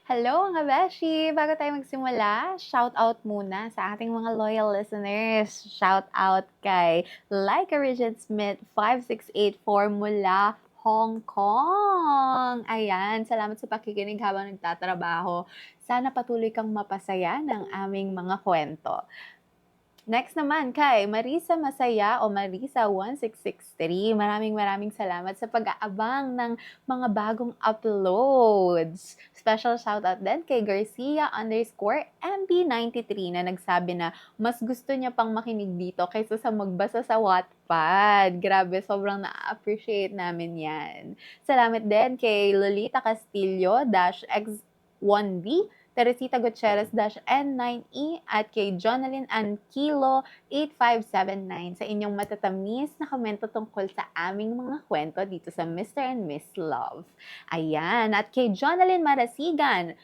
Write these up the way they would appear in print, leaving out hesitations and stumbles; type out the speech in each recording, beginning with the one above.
Hello mga beshi! Bago tayo magsimula, shout out muna sa ating mga loyal listeners. Shout out kay Like Rigid Smith 5684 mula Hong Kong. Ayan, salamat sa pakikinig habang nagtatrabaho. Sana patuloy kang mapasaya ng aming mga kwento. Next naman kay Marisa Masaya o Marisa1663. Maraming salamat sa pag-aabang ng mga bagong uploads. Special shoutout din kay Garcia_MB93 na nagsabi na mas gusto niya pang makinig dito kaysa sa magbasa sa Wattpad. Grabe, sobrang na-appreciate namin yan. Salamat din kay Lolita Castillo-X1B, Teresita Gutierrez-N9E at kay Jonalyn Anquilo 8579 sa inyong matatamis na komento tungkol sa aming mga kwento dito sa Mr. and Miss Love. Ayan, at kay Jonalyn Marasigan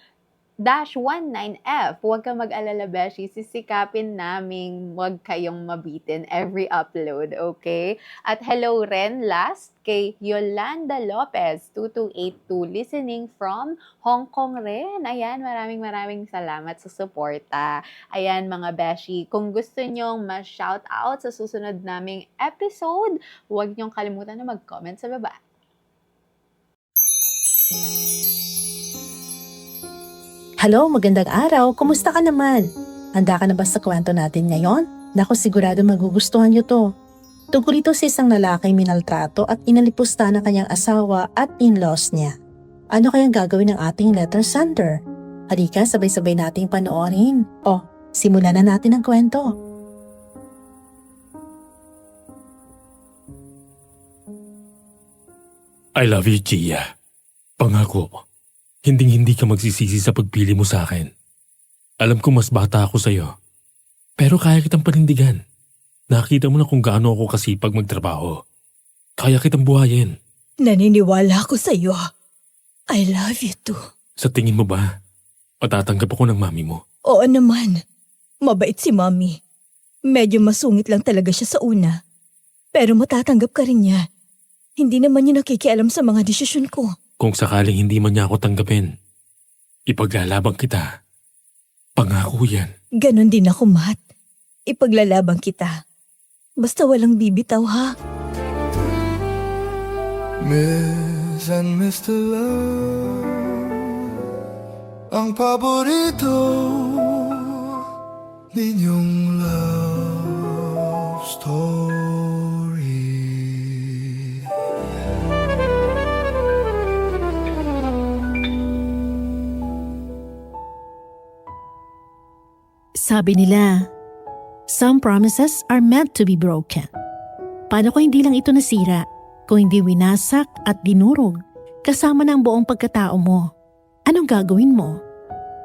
-19F. Huwag kang mag-alala, beshi. Sisikapin naming huwag kayong mabitin every upload, okay? At hello rin last kay Yolanda Lopez 2282 listening from Hong Kong rin. Ayan, maraming salamat sa suporta. Ayan mga beshi, kung gusto nyong ma-shout out sa susunod naming episode, huwag nyong kalimutan na mag-comment sa baba. Hello, magandang araw. Kumusta ka naman? Handa ka na ba sa kwento natin ngayon? Naku, sigurado magugustuhan niyo to. Tungkol ito sa isang lalaking minaltrato at inalipusta ng kanyang asawa at in-laws niya. Ano kayang gagawin ng ating letter sender? Halika, sabay-sabay nating panoorin. O, simulan na natin ang kwento. I love you, Gia. Pangako. Hinding-hindi ka magsisisi sa pagpili mo sa akin. Alam ko mas bata ako sa'yo. Pero kaya kitang panindigan. Nakita mo na kung gaano ako kasipag magtrabaho. Kaya kitang buhayin. Naniniwala ako sa'yo. I love you too. Sa tingin mo ba, matatanggap ako ng mami mo? Oo naman. Mabait si Mommy. Medyo masungit lang talaga siya sa una. Pero matatanggap ka rin niya. Hindi naman niya nakikialam sa mga desisyon ko. Kung sakaling hindi man niya ako tanggapin, ipaglalabang kita. Pangako yan. Ganon din ako, Matt. Ipaglalabang kita. Basta walang bibitaw, ha? Miss and Mr. Love, ang paborito ninyong love story. Sabi nila, some promises are meant to be broken. Paano kung hindi lang ito nasira, kung hindi winasak at dinurog, kasama ng buong pagkatao mo? Anong gagawin mo?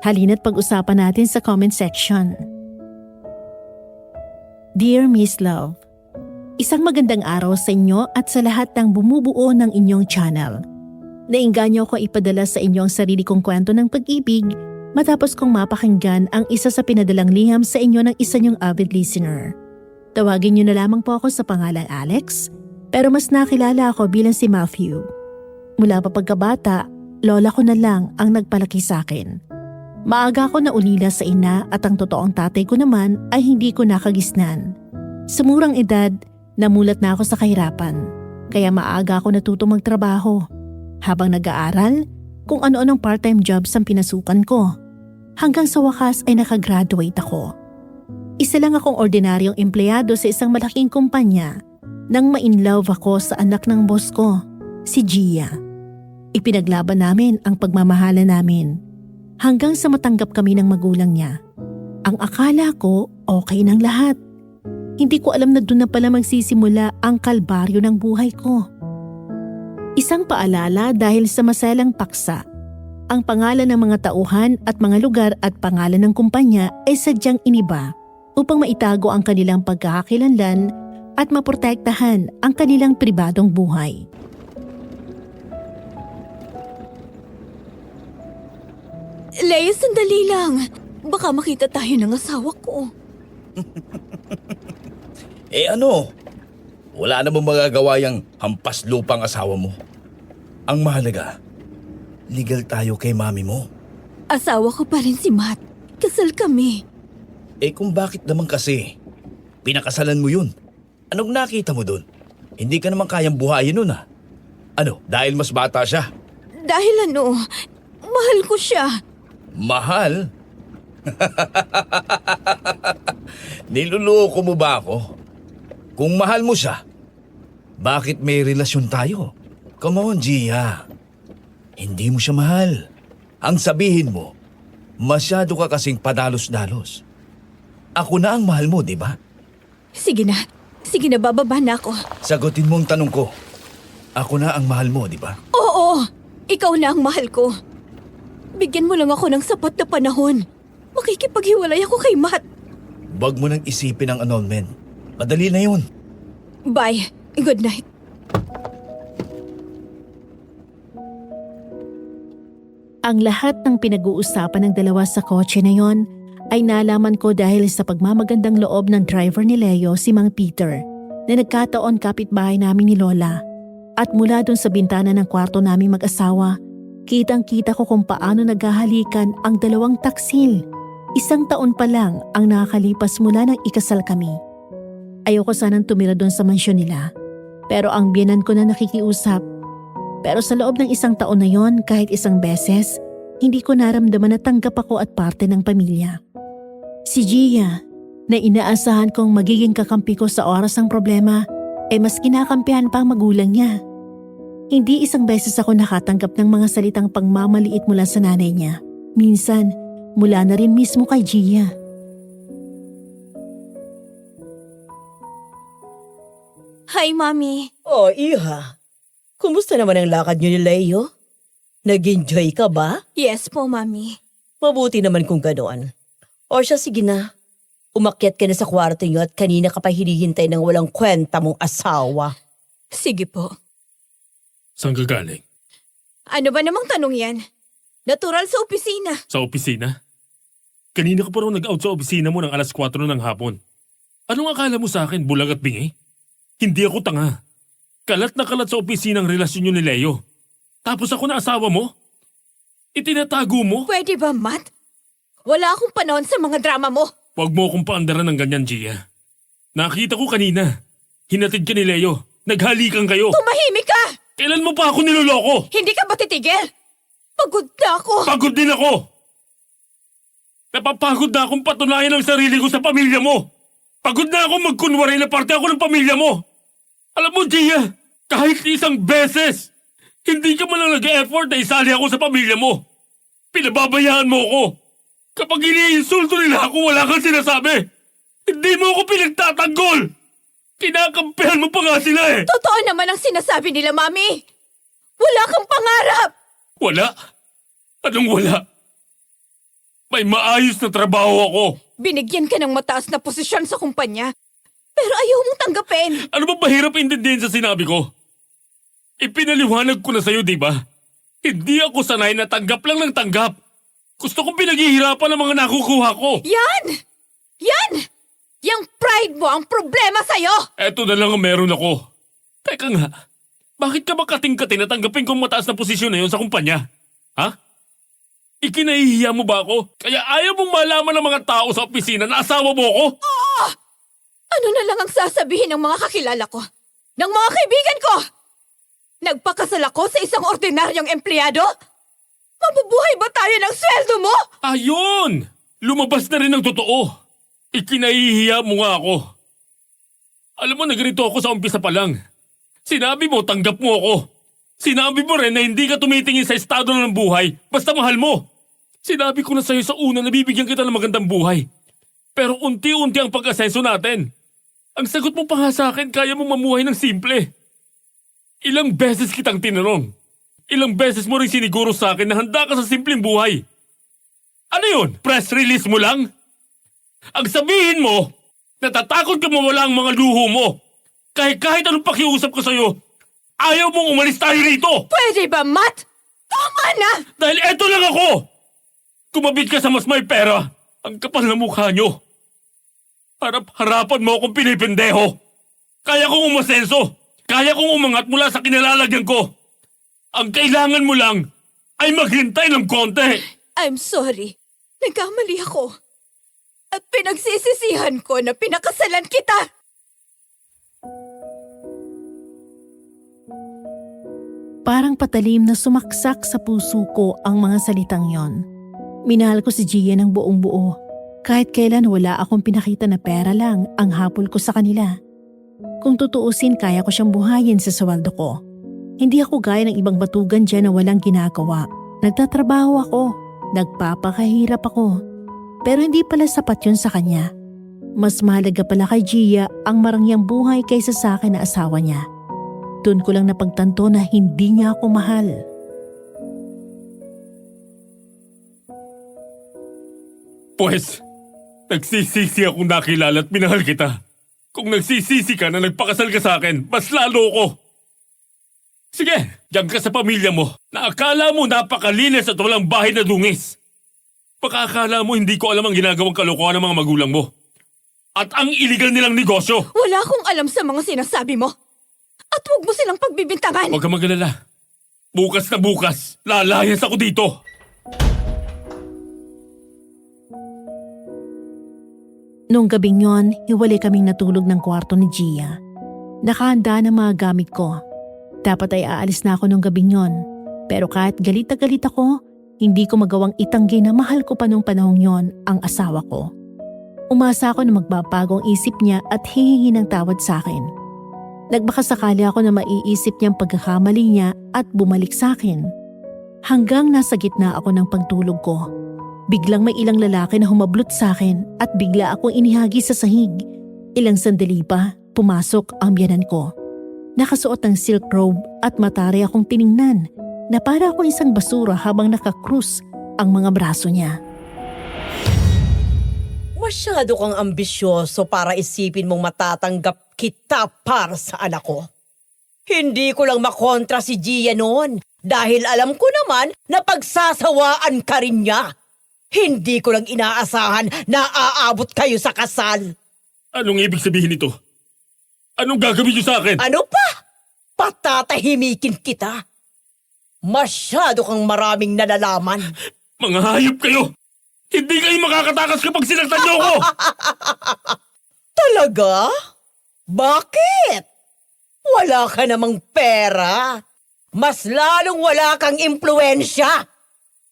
Halina't pag-usapan natin sa comment section. Dear Miss Love, isang magandang araw sa inyo at sa lahat ng bumubuo ng inyong channel. Nainganyo ko ipadala sa inyo ang sarili kong kwento ng pag-ibig matapos kong mapakinggan ang isa sa pinadalang liham sa inyo ng isa niyong avid listener. Tawagin niyo na lamang po ako sa pangalang Alex, pero mas nakilala ako bilang si Matthew. Mula pa pagkabata, lola ko na lang ang nagpalaki sa akin. Maaga ako naulila sa ina at ang totoong tatay ko naman ay hindi ko nakagisnan. Sa murang edad, namulat na ako sa kahirapan, kaya maaga ako natutong magtrabaho. Habang nag-aaral, kung ano-anong part-time jobs ang pinasukan ko. Hanggang sa wakas ay nakagraduate ako. Isa lang akong ordinaryong empleyado sa isang malaking kumpanya nang ma-inlove ako sa anak ng boss ko, si Gia. Ipinaglaban namin ang pagmamahala namin hanggang sa matanggap kami ng magulang niya. Ang akala ko okay ng lahat. Hindi ko alam na doon na pala magsisimula ang kalbaryo ng buhay ko. Isang paalala dahil sa maselang paksa. Ang pangalan ng mga tauhan at mga lugar at pangalan ng kumpanya ay sadyang iniba upang maitago ang kanilang pagkakakilanlan at maprotektahan ang kanilang pribadong buhay. Leia, sandali lang. Baka makita tayo ng asawa ko. Ano? Wala namang magagawa yung hampas lupang asawa mo. Ang mahalaga, legal tayo kay mami mo. Asawa ko pa rin si Matt. Kasal kami. Eh kung bakit naman kasi? Pinakasalan mo yun. Anong nakita mo dun? Hindi ka naman kayang buhayin nun ah. Ano, dahil mas bata siya? Dahil mahal ko siya. Mahal? Niluloko mo ba ako? Kung mahal mo siya, bakit may relasyon tayo? Come on, Gia. Hindi mo siya mahal. Ang sabihin mo, masyado ka kasing padalos-dalos. Ako na ang mahal mo, di ba? Sige na, bababa na ako. Sagutin mo ang tanong ko. Ako na ang mahal mo, di ba? Oo, ikaw na ang mahal ko. Bigyan mo lang ako ng sapat na panahon. Makikipaghiwalay ako kay Matt. Wag mo nang isipin ang annulment. Madali na yun. Bye. Good night. Ang lahat ng pinag-uusapan ng dalawa sa kotse na yon ay nalaman ko dahil sa pagmamagandang loob ng driver ni Leo, si Mang Peter, na nagkataon kapitbahay namin ni Lola. At mula dun sa bintana ng kwarto naming mag-asawa, kitang-kita ko kung paano naghahalikan ang dalawang taksil. 1 taon pa lang ang nakakalipas mula nang ikasal kami. Ayoko sanang tumira doon sa mansyon nila, pero ang biyenan ko na nakikiusap. Pero sa loob ng 1 taon na yon, kahit 1 beses, hindi ko naramdaman na tanggap ako at parte ng pamilya. Si Gia, na inaasahan kong magiging kakampi ko sa oras ng problema, mas kinakampihan pa ang magulang niya. Hindi 1 beses ako nakatanggap ng mga salitang pangmamaliit mula sa nanay niya. Minsan, mula na rin mismo kay Gia. Hi, Mommy. Oh, Iha. Kumusta naman ang lakad niyo ni Leo? Nag-enjoy ka ba? Yes po, Mommy. Mabuti naman kung ganoon. O siya, sige na. Umakyat ka na sa kwarto niyo at kanina ka pa hinihintay ng walang kwenta mong asawa. Sige po. Saan ka galing? Ano ba namang tanong yan? Natural sa opisina. Sa opisina? Kanina ka pa raw nag-out sa opisina mo ng 4:00 ng hapon. Anong akala mo sa akin, bulag at bingi? Hindi ako tanga. Kalat na kalat sa opisina ang relasyon niyo ni Leo. Tapos ako na asawa mo? Itinatago mo? Pwede ba, Matt? Wala akong panahon sa mga drama mo. Huwag mo akong paandaran ng ganyan, Gia. Nakita ko kanina. Hinatid ka ni Leo. Naghalikan kayo. Tumahimik ka! Kailan mo pa ako niloloko? Hindi ka ba titigil? Pagod na ako. Pagod din ako! Napapagod na akong patunayan ang sarili ko sa pamilya mo. Pagod na akong magkunwari na parte ako ng pamilya mo. Alam mo, Gia, kahit 1 beses, hindi ka man lang nag-effort na isali ako sa pamilya mo. Pinababayaan mo ako. Kapag iniinsulto nila ako, wala kang sinasabi. Hindi mo ako pinagtatanggol. Kinakampihan mo pa nga sila eh. Totoo naman ang sinasabi nila, Mami. Wala kang pangarap. Wala? Anong wala? May maayos na trabaho ako. Binigyan ka ng mataas na posisyon sa kumpanya. Pero ayaw mong tanggapin. Ano ba mahirap intindihin sa sinabi ko? Ipinaliwanag ko na sa'yo, di ba? Hindi ako sanay na tanggap lang ng tanggap. Gusto kong pinaghihirapan ang mga nakukuha ko. Yan! Yan! Yang pride mo ang problema sa'yo! Eto na lang ang meron ako. Teka nga, bakit ka ba kating-kating na tanggapin kong mataas na posisyon na yun sa kumpanya? Ha? Ikinahihiya mo ba ako? Kaya ayaw mong malaman ng mga tao sa opisina na asawa mo ako? Ano na lang ang sasabihin ng mga kakilala ko? Ng mga kaibigan ko? Nagpakasal ako sa isang ordinaryong empleyado? Mabubuhay ba tayo ng sweldo mo? Ayun! Lumabas na rin ang totoo. Ikinahihiya mo nga ako. Alam mo, nagrito ako sa umpisa pa lang. Sinabi mo, tanggap mo ako. Sinabi mo rin na hindi ka tumitingin sa estado ng buhay basta mahal mo. Sinabi ko na sa'yo sa una na bibigyan kita ng magandang buhay. Pero unti-unti ang pag-asenso natin. Ang sagot mo pa nga sa akin, kaya mo mamuhay ng simple. Ilang beses kitang tinanong. Ilang beses mo rin siniguro sa akin na handa ka sa simpleng buhay. Ano yun? Press release mo lang? Ang sabihin mo, natatakot ka mawala ang mga luho mo. Kahit anong pakiusap ko sa'yo, ayaw mong umalis tayo rito! Pwede ba, Matt? Tama na! Dahil eto lang ako! Kumabit ka sa mas may pera, ang kapal na mukha nyo. Harapan mo akong pinipendeho. Kaya kong umasenso. Kaya kong umangat mula sa kinalalagyan ko. Ang kailangan mo lang ay maghintay ng konti. I'm sorry. Nagkamali ako. At pinagsisisihan ko na pinakasalan kita. Parang patalim na sumaksak sa puso ko ang mga salitang yon. Minahal ko si Gia ng buong buo. Kahit kailan wala akong pinakita na pera lang ang hapol ko sa kanila. Kung tutuusin, kaya ko siyang buhayin sa sweldo ko. Hindi ako gaya ng ibang batugan dyan na walang ginagawa. Nagtatrabaho ako. Nagpapakahirap ako. Pero hindi pala sapat yun sa kanya. Mas mahalaga pala kay Gia ang marangyang buhay kaysa sa akin na asawa niya. Doon ko lang napagtanto na hindi niya ako mahal. Pues, nagsisisi akong nakilala at minahal kita. Kung nagsisisi ka na nagpakasal ka sa akin, mas lalo ko. Sige, diyan ka sa pamilya mo na akala mo napakalinis at walang bahay na dungis. Baka akala mo hindi ko alam ang ginagawang kalokohan ng mga magulang mo. At ang iligal nilang negosyo. Wala akong alam sa mga sinasabi mo. At huwag mo silang pagbibintangan. Huwag ka magalala. Bukas na bukas, lalayas ako dito. Noong gabing yon, hiwalay kaming natulog ng kwarto ni Gia. Nakahanda ng mga gamit ko. Dapat ay aalis na ako noong gabing yon. Pero kahit galit na galit ako, hindi ko magawang itanggi na mahal ko pa noong panahong yon ang asawa ko. Umasa ako na magbabago ang isip niya at hihingi ng tawad sa akin. Nagbakasakali ako na maiisip niyang pagkakamali niya at bumalik sa akin. Hanggang nasa gitna ako ng pagtulog ko. Biglang may ilang lalaki na humablot sa akin at bigla akong inihagi sa sahig. Ilang sandali pa, pumasok ang biyanan ko. Nakasuot ng silk robe at matari akong tiningnan na para akong isang basura habang nakakrus ang mga braso niya. Masyado kang ambisyoso para isipin mong matatanggap kita para sa anak ko. Hindi ko lang makontra si Gia noon dahil alam ko naman na pagsasawaan ka rin niya. Hindi ko lang inaasahan na aabot kayo sa kasal. Anong ibig sabihin nito? Anong gagawin niyo sa akin? Ano pa? Patatahimikin kita. Masyado kang maraming nalalaman. Mga hayop kayo! Hindi kayo makakatakas kapag sinaktan niyo ako! Talaga? Bakit? Wala ka namang pera. Mas lalong wala kang impluensya.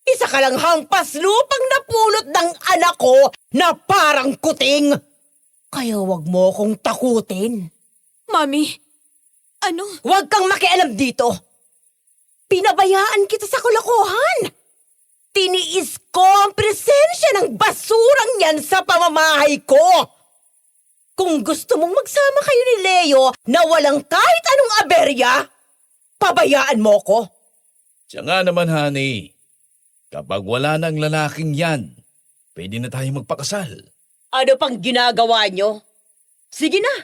Isa ka lang hampas lupang napulot ng anak ko na parang kuting. Kaya wag mo kong takutin. Mami, ano? Huwag kang makialam dito. Pinabayaan kita sa kalokohan. Tiniis ko ang presensya ng basurang yan sa pamamahay ko. Kung gusto mong magsama kayo ni Leo na walang kahit anong aberya, pabayaan mo ko. Siya nga naman, honey. Kapag wala nang lalaking yan, pwede na tayong magpakasal. Ano pang ginagawa nyo? Sige na,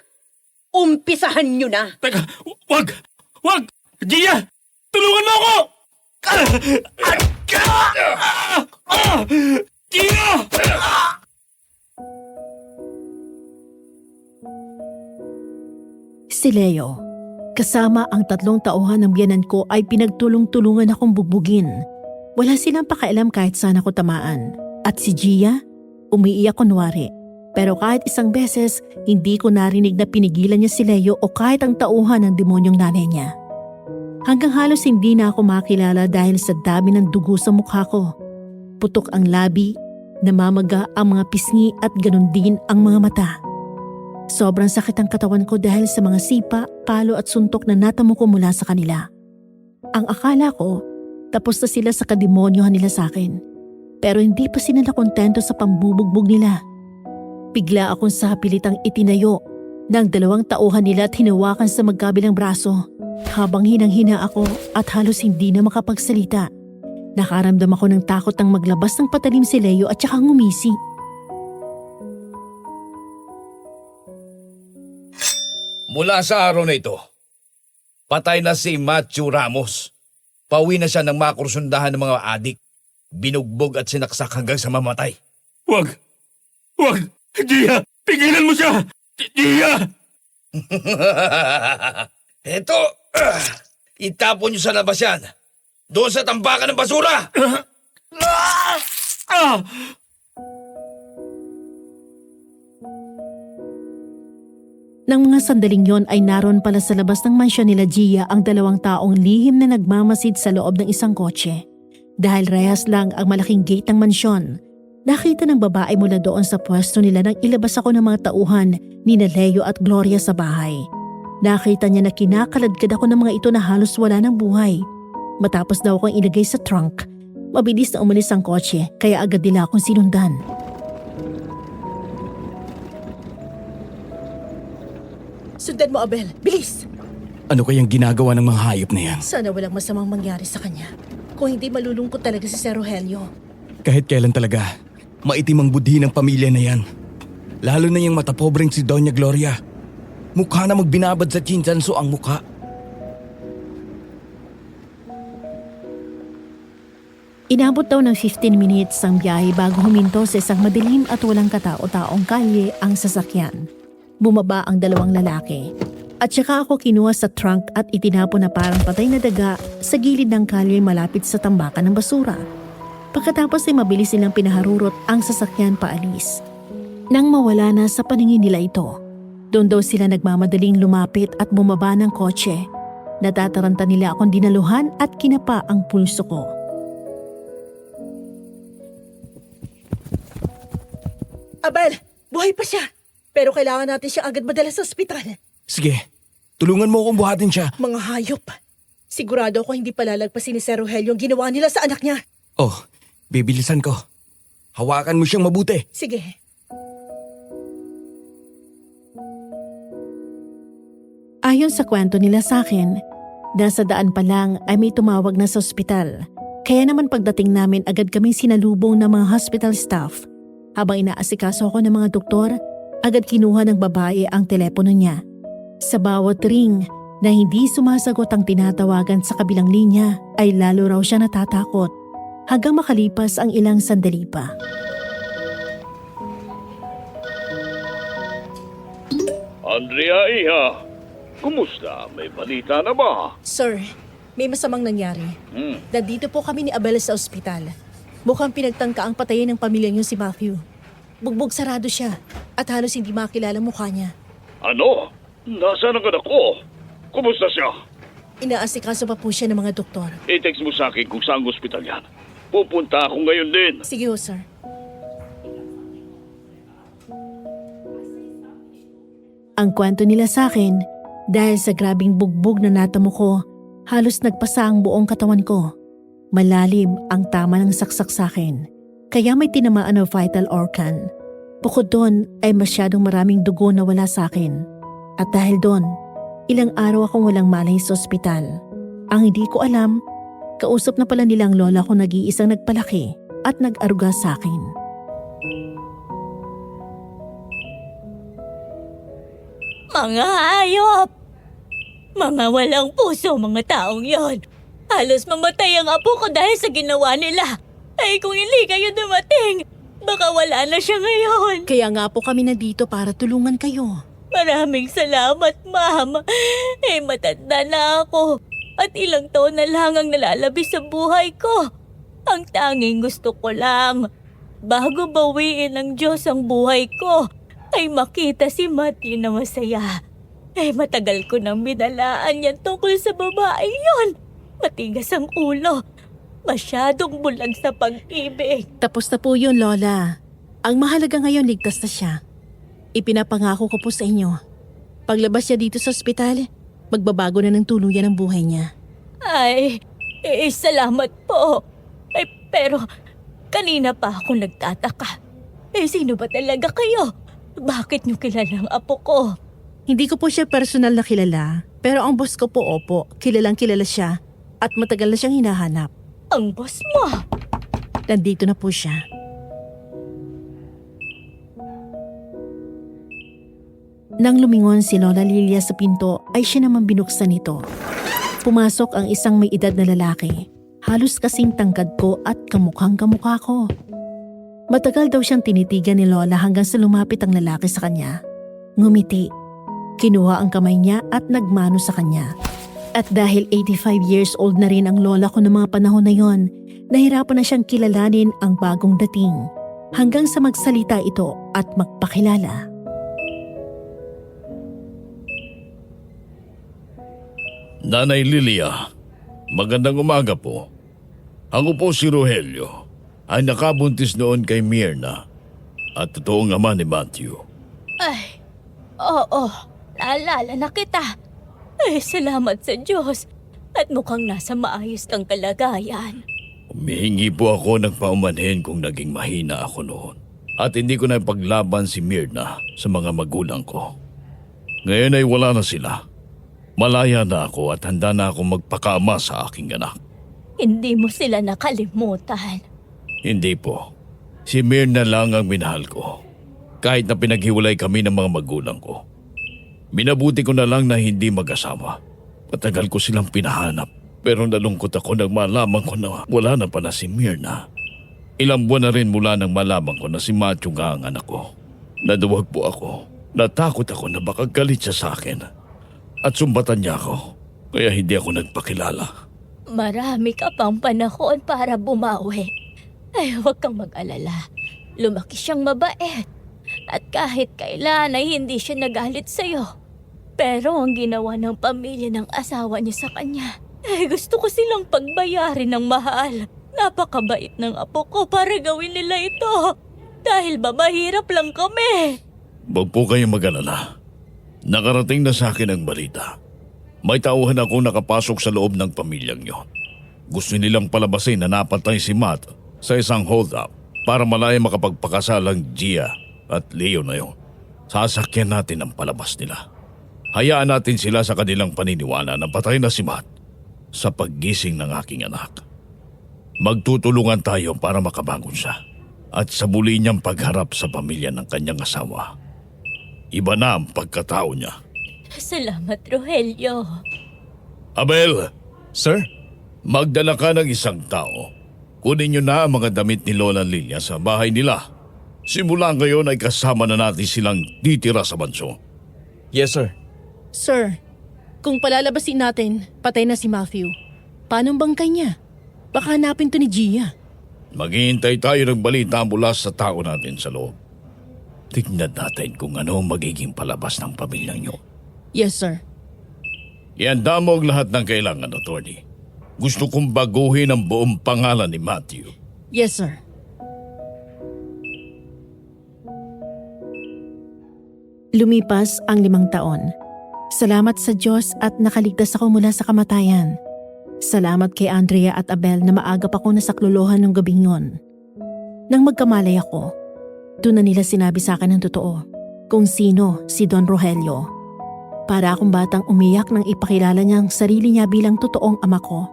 umpisahan nyo na. Teka, wag! Wag! Gia! Tulungan mo ako! Gia! Si Leo, kasama ang 3 tauhan ng biyanan ko ay pinagtulong-tulungan akong bugbugin. Wala silang pakialam kahit saan ako tamaan. At si Gia, umiiyak kunwari. Pero kahit isang beses, hindi ko narinig na pinigilan niya si Leo o kahit ang tauhan ng demonyong nanay niya. Hanggang halos hindi na ako makilala dahil sa dami ng dugo sa mukha ko. Putok ang labi, namamaga ang mga pisngi at ganun din ang mga mata. Sobrang sakit ang katawan ko dahil sa mga sipa, palo at suntok na natamo ko mula sa kanila. Ang akala ko, tapos na sila sa kademonyohan nila sa akin. Pero hindi pa sila nakontento sa pambubugbog nila. Bigla akong sa pilitang itinayo ng 2 tauhan nila at hinawakan sa magkabilang braso. Habang hinang-hina ako at halos hindi na makapagsalita. Nakaramdam ako ng takot ng maglabas ng patalim si Leo at saka ngumisi. Mula sa araw na ito, patay na si Matthew Ramos. Pauwi na siya ng mga kursundahan ng mga adik. Binugbog at sinaksak hanggang sa mamatay. Wag! Wag! Gia! Pigilan mo siya! Gia! Eto, itapon niyo sa labas yan. Doon sa tambakan ng basura! Nang mga sandaling yon ay naroon pala sa labas ng mansyon nila Gia ang dalawang taong lihim na nagmamasid sa loob ng isang kotse. Dahil rehas lang ang malaking gate ng mansyon, nakita ng babae mula doon sa pwesto nila nang ilabas ako ng mga tauhan ni Leo at Gloria sa bahay. Nakita niya na kinakaladkad ako ng mga ito na halos wala ng buhay. Matapos daw akong ilagay sa trunk, mabilis na umalis ang kotse kaya agad nila akong sinundan. Sundan mo, Abel. Bilis! Ano kayang ginagawa ng mga hayop na yan? Sana walang masamang mangyari sa kanya. Kung hindi, malulungkot talaga si Sir Rogelio. Kahit kailan talaga, maitim ang budhi ng pamilya na yan. Lalo na yung matapobreng si Doña Gloria. Mukha na magbinabad sa chinsanso ang mukha. Inabot daw ng 15 minutes ang biyahe bago huminto sa isang madilim at walang katao-taong kalye ang sasakyan. Bumaba ang dalawang lalaki. At saka ako kinuha sa trunk at itinapon na parang patay na daga sa gilid ng kalye malapit sa tambakan ng basura. Pagkatapos ay mabilis silang pinaharurot ang sasakyan paalis. Nang mawala na sa paningin nila ito, doon daw sila nagmamadaling lumapit at bumaba ng kotse. Natataranta nila akong dinaluhan at kinapa ang pulso ko. Abel, buhay pa siya. Pero kailangan natin siya agad madala sa ospital. Sige, tulungan mo akong buhatin siya. Mga hayop. Sigurado ako hindi palalagpasin ni Sir Rogelio yung ginawa nila sa anak niya. Oh, bibilisan ko. Hawakan mo siyang mabuti. Sige. Ayon sa kwento nila sa akin, nasa daan pa lang ay may tumawag na sa ospital. Kaya naman pagdating namin agad kaming sinalubong ng mga hospital staff. Habang inaasikaso ako ng mga doktor, agad kinuha ng babae ang telepono niya. Sa bawat ring na hindi sumasagot ang tinatawagan sa kabilang linya ay lalo raw siya natatakot hanggang makalipas ang ilang sandali pa. Andrea, iha. Kumusta? May balita na ba? Sir, may masamang nangyari. Nandito po kami ni Abel sa ospital. Mukhang pinagtangka ang patayin ng pamilya niyo si Matthew. Bugbog sarado siya at halos hindi makilala mukha niya. Ano? Nasaan ang anak ko? Kumusta siya? Inaasikaso pa po siya ng mga doktor. I-text mo sa akin kung saan ospital yan. Pupunta ako ngayon din. Sige ho, sir. Ang kwento nila sa akin, dahil sa grabing bugbog na natamo ko, halos nagpasa ang buong katawan ko. Malalim ang tama ng saksak sa akin, kaya may tinamaan ng vital organ. Bukod doon ay masyadong maraming dugo na wala sa akin. At dahil doon, ilang araw akong walang malay sa ospital. Ang hindi ko alam, kausap na pala nilang lola ko nag-iisang nagpalaki at nag-aruga sa akin. Mga hayop! Mga walang puso mga taong yon. Halos mamatay ang apo ko dahil sa ginawa nila. Ay kung hindi kayo dumating, baka wala na siya ngayon. Kaya nga po kami nandito para tulungan kayo. Maraming salamat, Ma'am. Matanda na ako. At ilang taon na lang ang nalalabi sa buhay ko. Ang tanging gusto ko lang, bago bawiin ng Diyos ang buhay ko, ay makita si Matthew na masaya. Matagal ko nang minalaan yan tungkol sa babaeng yon. Matigas ang ulo. Masyadong bulag sa pag-ibig. Tapos na po yun, Lola. Ang mahalaga ngayon, ligtas na siya. Ipinapangako ko po sa inyo. Paglabas niya dito sa ospital, magbabago na ng tuluyan ang buhay niya. Salamat po. Pero kanina pa ako nagtataka. Sino ba talaga kayo? Bakit niyo kilala ang apo ko? Hindi ko po siya personal na kilala, pero ang boss ko po, opo, kilalang kilala siya at matagal na siyang hinahanap. Ang boss mo? Nandito na po siya. Nang lumingon si Lola Lilia sa pinto ay siya naman binuksan nito. Pumasok ang isang may edad na lalaki. Halos kasing tangkad ko at kamukhang kamukha ko. Matagal daw siyang tinitigan ni Lola hanggang sa lumapit ang lalaki sa kanya. Ngumiti. Kinuha ang kamay niya at nagmano sa kanya. At dahil 85 years old na rin ang lola ko ng mga panahon na yon, Nahirapan na siyang kilalanin ang bagong dating hanggang sa magsalita ito at magpakilala. Nanay Lilia, magandang umaga po. Ako po si Rogelio, ay nakabuntis noon kay Myrna at totoong ama ni Matthew. Ay, oo, naalala na kita. Ay, salamat sa Diyos. At mukhang nasa maayos kang kalagayan. Humihingi po ako ng paumanhin kung naging mahina ako noon. At hindi ko na ipaglaban si Myrna sa mga magulang ko. Ngayon ay wala na sila. Malaya na ako at handa na ako magpakaama sa aking anak. Hindi mo sila nakalimutan. Hindi po. Si Myrna lang ang minahal ko. Kahit na pinaghiwalay kami ng mga magulang ko. Minabuti ko na lang na hindi mag-asawa. Matagal ko silang pinahanap. Pero nalungkot ako nang malaman ko na wala na pala si Myrna. Ilang buwan na rin mula nang malaman ko na si Matthew nga ang anak ko. Naduwag po ako. Natakot ako na baka galit siya sa akin. At sumbatan niya ako. Kaya hindi ako nagpakilala. Marami ka pang panahon para bumawi. Ay, huwag kang mag-alala. Lumaki siyang mabait. At kahit kailan ay hindi siya nagalit sa'yo. Pero ang ginawa ng pamilya ng asawa niya sa kanya, ay gusto ko silang pagbayarin ng mahal. Napakabait ng apo ko para gawin nila ito. Dahil ba mahirap lang kami. Huwag po kayong mag-alala. Nakarating na sa akin ang balita. May tauhan ako nakapasok sa loob ng pamilyang yon. Gusto nilang palabasin na napatay si Matt sa isang hold-up para malaya makapagpakasal ang Gia at Leo na yon. Sasakyan natin ang palabas nila. Hayaan natin sila sa kanilang paniniwala na patay na si Matt sa paggising ng aking anak. Magtutulungan tayo para makabangon siya at sa muli niyang pagharap sa pamilya ng kanyang asawa. Iba na ang pagkatao niya. Salamat, Rogelio. Abel, Sir? magdala ka ng isang tao. Kunin niyo na ang mga damit ni Lola Lilia sa bahay nila. Simula ngayon ay kasama na natin silang titira sa banso. Yes, sir. Sir, kung palalabasin natin, patay na si Matthew. Paano ang bangkay niya? Baka hanapin to ni Gia. Maghihintay tayo ng balita mula sa tao natin sa loob. Tignan natin kung ano ang magiging palabas ng pamilyang niyo. Yes, sir. Ihanda mo ang lahat ng kailangan, attorney. Gusto kong baguhin ang buong pangalan ni Matthew. Yes, sir. Lumipas ang 5 taon. Salamat sa Diyos at nakaligtas ako mula sa kamatayan. Salamat kay Andrea at Abel na maagap ako na saklolohan ng gabing yon. Nang magkamalay ako, doon na nila sinabi sa akin ng totoo kung sino si Don Rogelio. Para akong batang umiyak nang ipakilala niya ang sarili niya bilang totoong ama ko.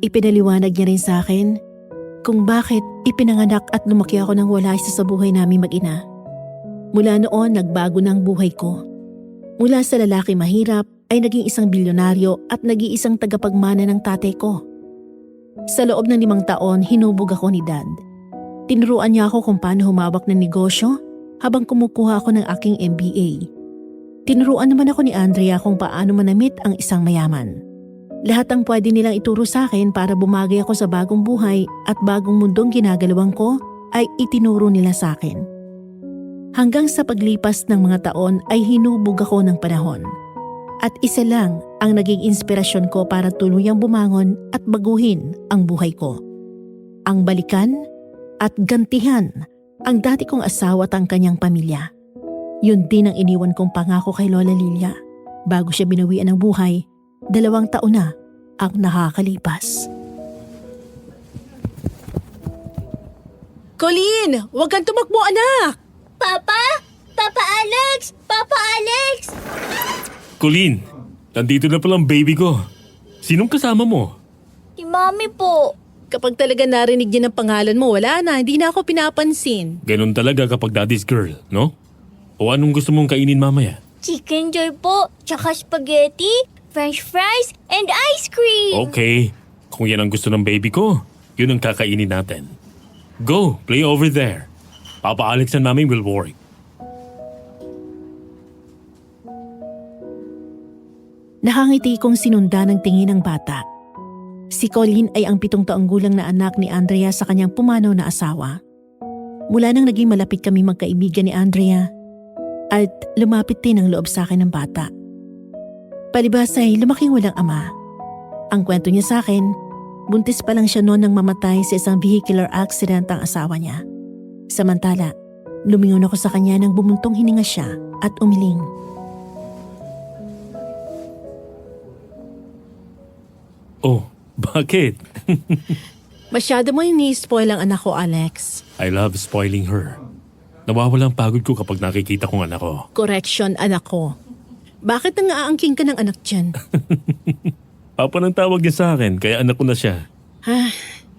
Ipinaliwanag niya rin sa akin kung bakit ipinanganak at lumaki ako nang wala isa sa buhay naming mag-ina. Mula noon, nagbago na ang buhay ko. Mula sa lalaki mahirap ay naging isang bilyonaryo at nag-iisang tagapagmana ng tatay ko. Sa loob ng 5 taon, hinubog ako ni Dad. Tinuruan niya ako kung paano humawak ng negosyo habang kumukuha ako ng aking MBA. Tinuruan naman ako ni Andrea kung paano manamit ang isang mayaman. Lahat ang pwede nilang ituro sa akin para bumagay ako sa bagong buhay at bagong mundong ginagalawan ko ay itinuro nila sa akin. Hanggang sa paglipas ng mga taon ay hinubog ako ng panahon. At isa lang ang naging inspirasyon ko para tuluyang bumangon at baguhin ang buhay ko. Ang balikan at gantihan ang dati kong asawa at ang kanyang pamilya. Yun din ang iniwan kong pangako kay Lola Lilia. Bago siya binawian ng buhay, 2 taon na ang nakakalipas. Colleen, huwag kang tumakbo, anak! Papa? Papa Alex! Papa Alex! Colleen, nandito na palang baby ko. Sinong kasama mo? Si Mami po. Kapag talaga narinig niya ng pangalan mo, wala na, hindi na ako pinapansin. Ganon talaga kapag daddy's girl, no? O anong gusto mong kainin mamaya? Chicken joy po, tsaka spaghetti, french fries, and ice cream. Okay, kung yan ang gusto ng baby ko, yun ang kakainin natin. Go, play over there. Papa Alex and Mami will work. Nakangiti kong sinunda ng tingin ng bata. Si Colleen ay ang 7 taong gulang na anak ni Andrea sa kanyang pumanaw na asawa. Mula nang naging malapit kami magkaibigan ni Andrea, at lumapit din ang loob sa akin ng bata. Palibhas ay lumaking walang ama. Ang kwento niya sa akin, buntis pa lang siya noon nang mamatay sa isang vehicular accident ang asawa niya. Samantala, lumingon ako sa kanya nang bumuntong hininga siya at umiling. Oh, bakit? Masyado mo yung ni-spoil ang anak ko, Alex. I love spoiling her. Nawawalang pagod ko kapag nakikita kong anak ko. Correction, anak ko. Bakit nang aangking ka ng anak dyan? Papa nang tawag niya sa akin, kaya anak ko na siya.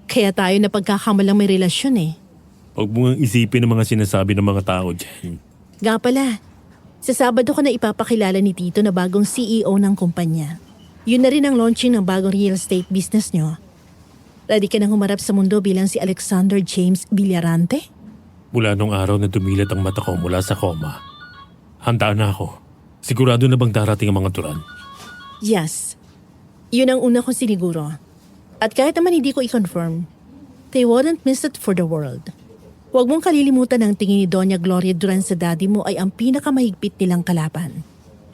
Kaya tayo na pagkakamalang may relasyon eh. Huwag mo ngang isipin ang mga sinasabi ng mga tao dyan. Nga pala, sa Sabado ko na ipapakilala ni Tito na bagong CEO ng kumpanya. Yun na rin ang launching ng bagong real estate business nyo. Ready ka nang humarap sa mundo bilang si Alexander James Villarante? Mula nung araw na dumilat ang mata ko mula sa coma, handa na ako. Sigurado na bang darating ang mga turan? Yes. Yun ang una kong siniguro. At kahit naman hindi ko i-confirm, they wouldn't miss it for the world. Huwag mong kalilimutan ang tingin ni Doña Gloria Duran sa daddy mo ay ang pinakamahigpit nilang kalaban.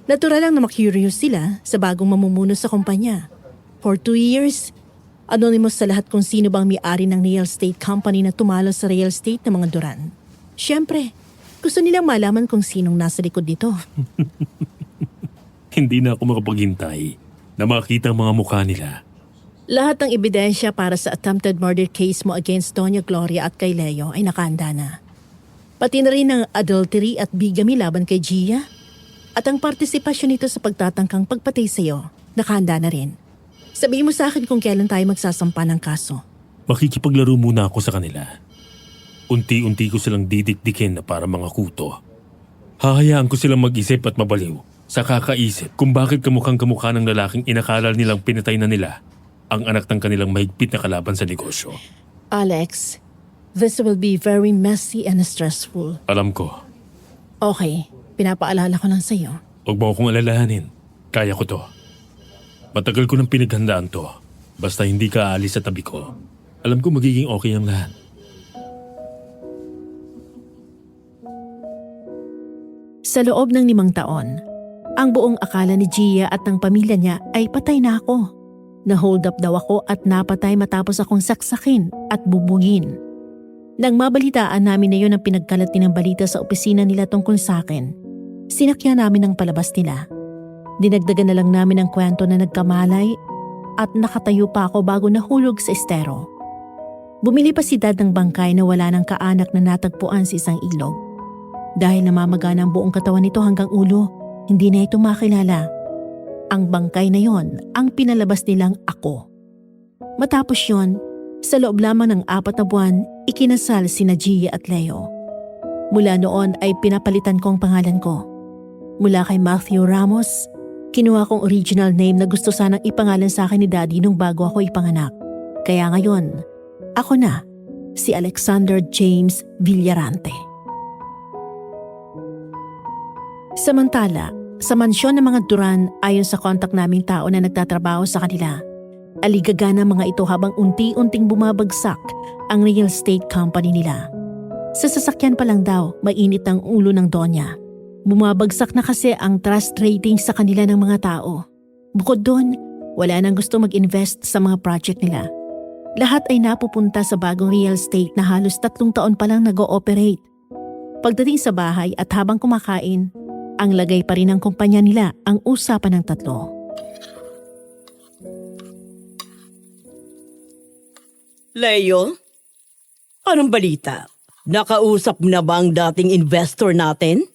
Natural lang na ma-curious sila sa bagong mamumuno sa kumpanya. For 2 years, anonymous sa lahat kung sino bang may-ari ng real estate company na tumalo sa real estate ng mga Duran. Siyempre, gusto nilang malaman kung sinong nasa likod nito. Hindi na ako makapaghintay na makita ang mga mukha nila. Lahat ng ebidensya para sa attempted murder case mo against Doña Gloria at kay Leo ay nakahanda na. Pati na rin ang adultery at bigamy laban kay Gia. At ang partisipasyon nito sa pagtatangkang pagpatay sa iyo, nakahanda na rin. Sabihin mo sa akin kung kailan tayo magsasampa ng kaso. Makikipaglaro muna ako sa kanila. Unti-unti ko silang didikdikin na para mga kuto. Hahayaan ko silang mag-isip at mabaliw sa kakaisip kung bakit kamukhang-kamukha ng lalaking inakala nilang pinatay na nila ang anak ng kanilang mahigpit na kalaban sa negosyo. Alex, this will be very messy and stressful. Alam ko, Okay, pinapaalala ko lang sa iyo. huwag mo akong alalahanin. Kaya ko to. Matagal ko nang pinaghandaan to. Basta hindi ka aalis sa tabi ko. Alam ko magiging okay ang lahat. Sa loob ng 5 taon, ang buong akala ni Gia at ng pamilya niya ay patay na ako. Na-hold up daw ako at napatay matapos akong saksakin at bubugin. Nang mabalitaan namin na yun ang pinagkalat din ng balita sa opisina nila tungkol sa akin, sinakya namin ang palabas nila. Dinagdagan na lang namin ang kwento na nagkamalay at nakatayo pa ako bago nahulog sa estero. Bumili pa si Dad ng bangkay na wala ng kaanak na natagpuan sa isang ilog. Dahil namamaga ang buong katawan nito hanggang ulo, hindi na ito makilala. Ang bangkay na yon ang pinalabas nilang ako. Matapos yon, sa loob lamang ng 4 na buwan, ikinasal sina Gia at Leo. Mula noon ay pinapalitan ko ang pangalan ko. Mula kay Matthew Ramos, kinuha kong original name na gusto sanang ipangalan sa akin ni Daddy nung bago ako ipanganak. Kaya ngayon, ako na, si Alexander James Villarante. Samantala, sa mansyon ng mga Duran ayon sa kontak naming tao na nagtatrabaho sa kanila, aligagana mga ito habang unti-unting bumabagsak ang real estate company nila. Sa sasakyan pa lang daw, mainit ang ulo ng Donya. Bumabagsak na kasi ang trust rating sa kanila ng mga tao. Bukod doon, wala nang gusto mag-invest sa mga project nila. Lahat ay napupunta sa bagong real estate na halos 3 taon pa lang nag-ooperate. Pagdating sa bahay at habang kumakain, ang lagay pa rin ng kumpanya nila ang usapan ng 3. Leo, anong balita? Nakausap na ba ang dating investor natin?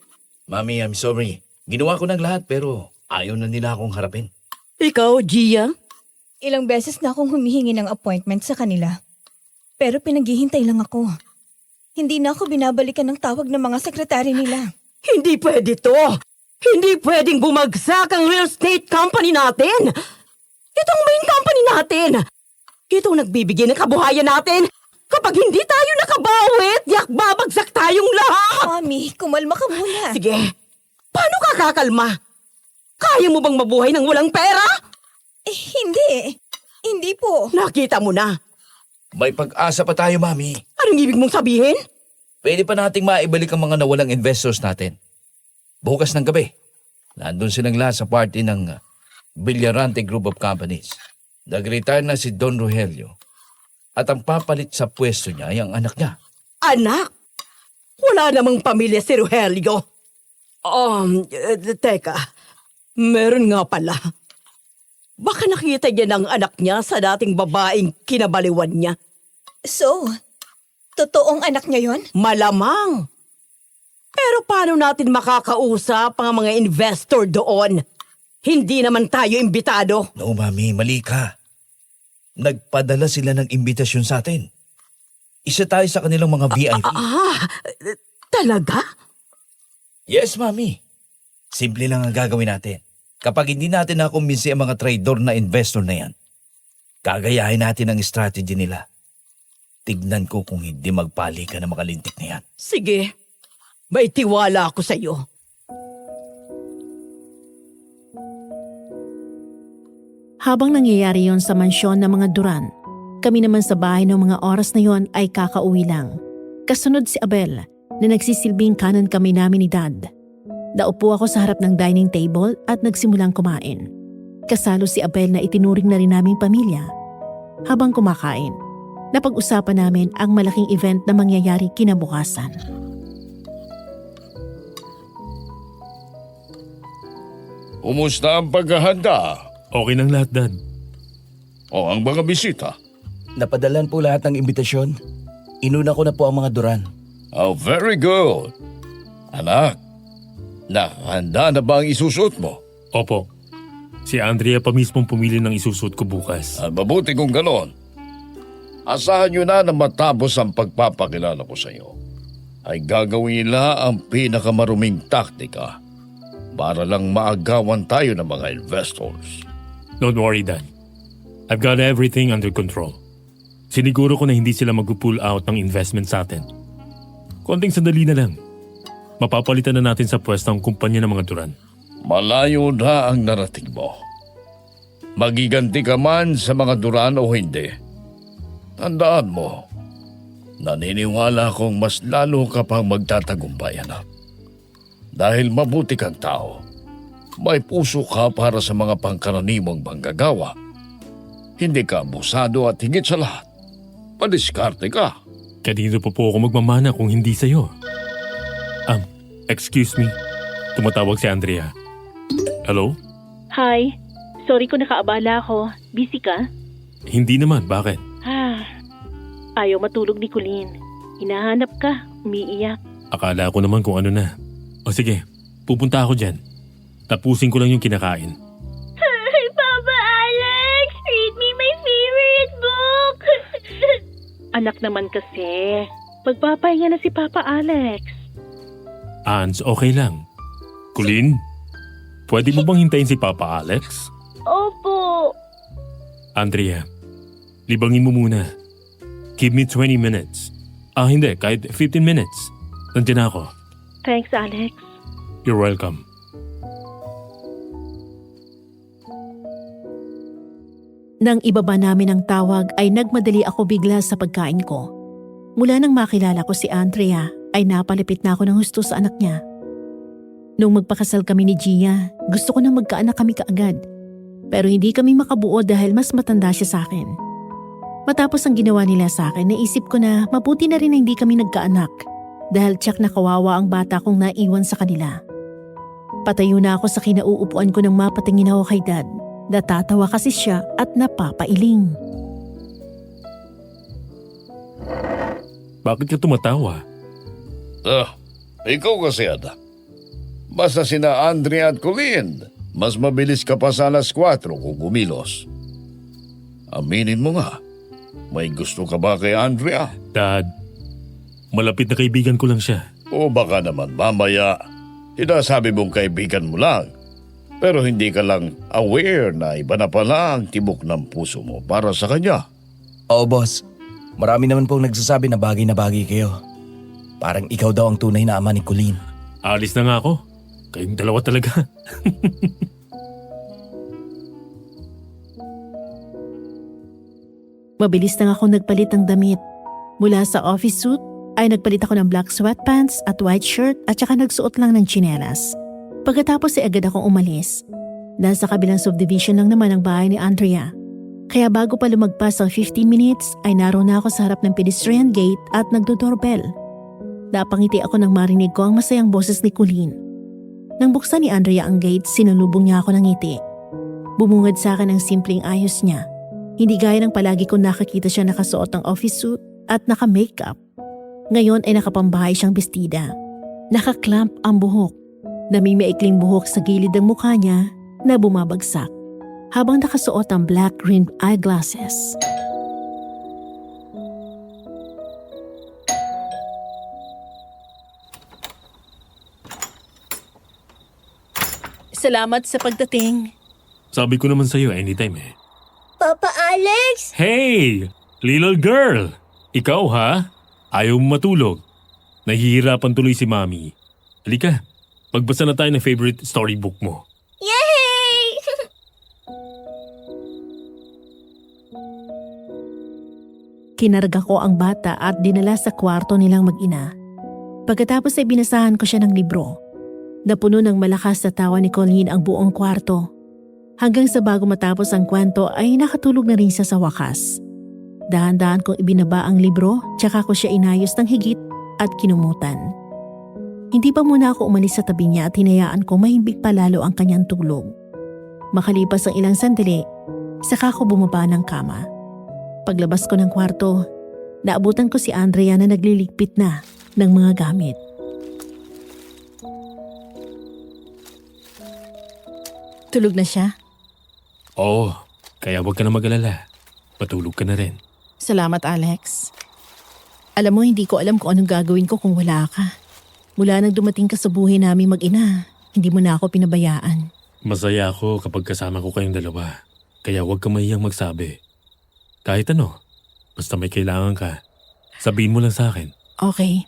Mami, I'm sorry. Ginawa ko ng lahat pero ayaw na nila akong harapin. Ikaw, Gia? Ilang beses na akong humihingi ng appointment sa kanila. Pero pinaghihintay lang ako. Hindi na ako binabalikan ng tawag ng mga sekretary nila. Hindi pwede to! Hindi pwedeng bumagsak ang real estate company natin! Itong main company natin! Itong nagbibigay ng kabuhayan natin! Kapag hindi tayo nakabawit, yak babagsak tayong lahat! Mami, kumalma ka muna. Sige, paano ka kakalma? Kaya mo bang mabuhay ng walang pera? Hindi. Hindi po. Nakita mo na. May pag-asa pa tayo, Mami. Anong ibig mong sabihin? Pwede pa nating maibalik ang mga nawalang investors natin. Bukas ng gabi, nandun silang lahat sa party ng Villarante Group of Companies. Nag-retire na si Don Rogelio at ang papalit sa pwesto niya ay ang anak niya. Anak? Wala namang pamilya si Rogelio. Teka. Meron nga pala. Baka nakita niya ng anak niya sa dating babaeng kinabaliwan niya. So, totoong anak niya yon? Malamang. Pero paano natin makakausap ang mga investor doon? Hindi naman tayo imbitado. No, Mami, mali ka. Nagpadala sila ng imbitasyon sa atin. Isa tayo sa kanilang mga VIP. Talaga? Yes, Mami. Simple lang ang gagawin natin. Kapag hindi natin nakumbinsi ang mga trader na investor na yan, gagayahin natin ang strategy nila. Tignan ko kung hindi magpali ka na makalintik na yan. Sige. May tiwala ako sa iyo. Habang nangyayari yon sa mansyon ng mga Duran, kami naman sa bahay ng mga oras na yon ay kakauwi lang. Kasunod si Abel na nagsisilbing kanan kami namin ni Dad. Naupo ako sa harap ng dining table at nagsimulang kumain. Kasalo si Abel na itinuring na rin naming pamilya. Habang kumakain, napag-usapan namin ang malaking event na mangyayari kinabukasan. Kumusta ang paghahanda? Okay ng lahat, Dad. O ang mga bisita? Napadalan po lahat ng imbitasyon. Inuna ko na po ang mga Duran. Oh, very good. Anak, nakahanda na ba ang isusuot mo? Opo. Si Andrea pa mismong pumili ng isusuot ko bukas. Mabuti kung ganon. Asahan nyo na matapos ang pagpapakilala ko sa iyo, ay gagawin nila ang pinakamaruming taktika para lang maagawan tayo ng mga investors. Don't worry, Dad. I've got everything under control. Siniguro ko na hindi sila mag-pull out ng investment sa atin. Konting sandali na lang. Mapapalitan na natin sa pwesto ang kumpanya ng mga Duran. Malayo na ang narating mo. Magiganti ka man sa mga Duran o hindi. Tandaan mo, naniniwala akong mas lalo ka pang magtatagumpay, anak. Dahil mabuti kang tao, may puso ka para sa mga pangkaraniwang manggagawa. Hindi ka abusado at higit sa lahat, padiskarte ka. Kanino pa po ako magmamana kung hindi sa'yo? Excuse me. Tumatawag si Andrea. Hello? Hi. Sorry kung nakaabala ako. Busy ka? Hindi naman. Bakit? Ayaw matulog ni Colleen. Hinahanap ka. Umiiyak. Akala ko naman kung ano na. O sige, pupunta ako dyan. Tapusin ko lang yung kinakain. Papa Alex! Read me my favorite book! Anak naman kasi. Magpapahinga na si Papa Alex. Ans, okay lang. Colleen, pwede mo bang hintayin si Papa Alex? Opo. Andrea, libangin mo muna. Give me 20 minutes. Hindi, kahit 15 minutes. Nandiyan na ako. Thanks, Alex. You're welcome. Nang ibaba namin ang tawag ay nagmadali ako bigla sa pagkain ko. Mula nang makilala ko si Andrea ay napalapit na ako ng husto sa anak niya. Nung magpakasal kami ni Gia, gusto ko na magkaanak kami kaagad. Pero hindi kami makabuo dahil mas matanda siya sa akin. Matapos ang ginawa nila sa akin, naisip ko na mabuti na rin na hindi kami nagkaanak dahil tiyak na kawawa ang bata kong naiwan sa kanila. Patayo na ako sa kinauupuan ko nang mapatingin ako kay Dad. Natatawa kasi siya at napapailing. Bakit ka tumatawa? Ikaw kasi, anak. Basta sina Andrea at Colleen, mas mabilis ka pa sa alas 4 kung kumilos. Aminin mo nga, may gusto ka ba kay Andrea? Dad, malapit na kaibigan ko lang siya. O baka naman mamaya, sinasabi mong kaibigan mo lang, pero hindi ka lang aware na iba na pala ang tibok ng puso mo para sa kanya. Oo, boss. Marami naman pong nagsasabi na bagay kayo. Parang ikaw daw ang tunay na ama ni Colleen. Alis na nga ako. Kayong dalawa talaga. Mabilis lang ako nagpalit ng damit. Mula sa office suit ay nagpalit ako ng black sweatpants at white shirt at saka nagsuot lang ng tsinelas. Pagkatapos ay agad akong umalis. Nasa kabilang subdivision lang naman ang bahay ni Andrea. Kaya bago pa lumagpas ang 15 minutes ay naroon na ako sa harap ng pedestrian gate at nagdo-doorbell. Napangiti ako nang marinig ko ang masayang boses ni Colleen. Nang buksan ni Andrea ang gate, sinulubong niya ako ng ngiti. Bumungad sa akin ang simpleng ayos niya. Hindi gaya ng palagi kong nakakita siya nakasuot ng office suit at naka-makeup. Ngayon ay nakapambahay siyang bestida. Naka-clamp ang buhok. Namimiikling buhok sa gilid ng mukha niya na bumabagsak habang nakasuot ang black-rimmed eyeglasses. Salamat sa pagdating. Sabi ko naman sa'yo anytime eh. Papa Alex! Hey! Little girl! Ikaw ha? Ayaw mo matulog. Nahihirapan tuloy si Mami. Halika, magbasa na tayo ng favorite storybook mo. Yay! Kinarga ko ang bata at dinala sa kwarto nilang mag-ina. Pagkatapos ay binasahan ko siya ng libro. Napuno ng malakas na tawa ni Colleen ang buong kwarto. Hanggang sa bago matapos ang kwento ay nakatulog na rin siya sa wakas. Dahan-dahan kong ibinaba ang libro, tsaka ko siya inayos ng higit at kinumutan. Hindi pa muna ako umalis sa tabi niya at hinayaan ko mahimbing pa lalo ang kanyang tulog. Makalipas ang ilang sandali, saka ko bumaba ng kama. Paglabas ko ng kwarto, naabutan ko si Andrea na nagliligpit na ng mga gamit. Tulog na siya? Oo, kaya huwag ka na mag-alala. Patulog ka na rin. Salamat, Alex. Alam mo, hindi ko alam kung anong gagawin ko kung wala ka. Mula nang dumating ka sa buhay namin mag-ina, hindi mo na ako pinabayaan. Masaya ako kapag kasama ko kayong dalawa. Kaya huwag ka mahiyang magsabi. Kahit ano, basta may kailangan ka, sabihin mo lang sa akin. Okay.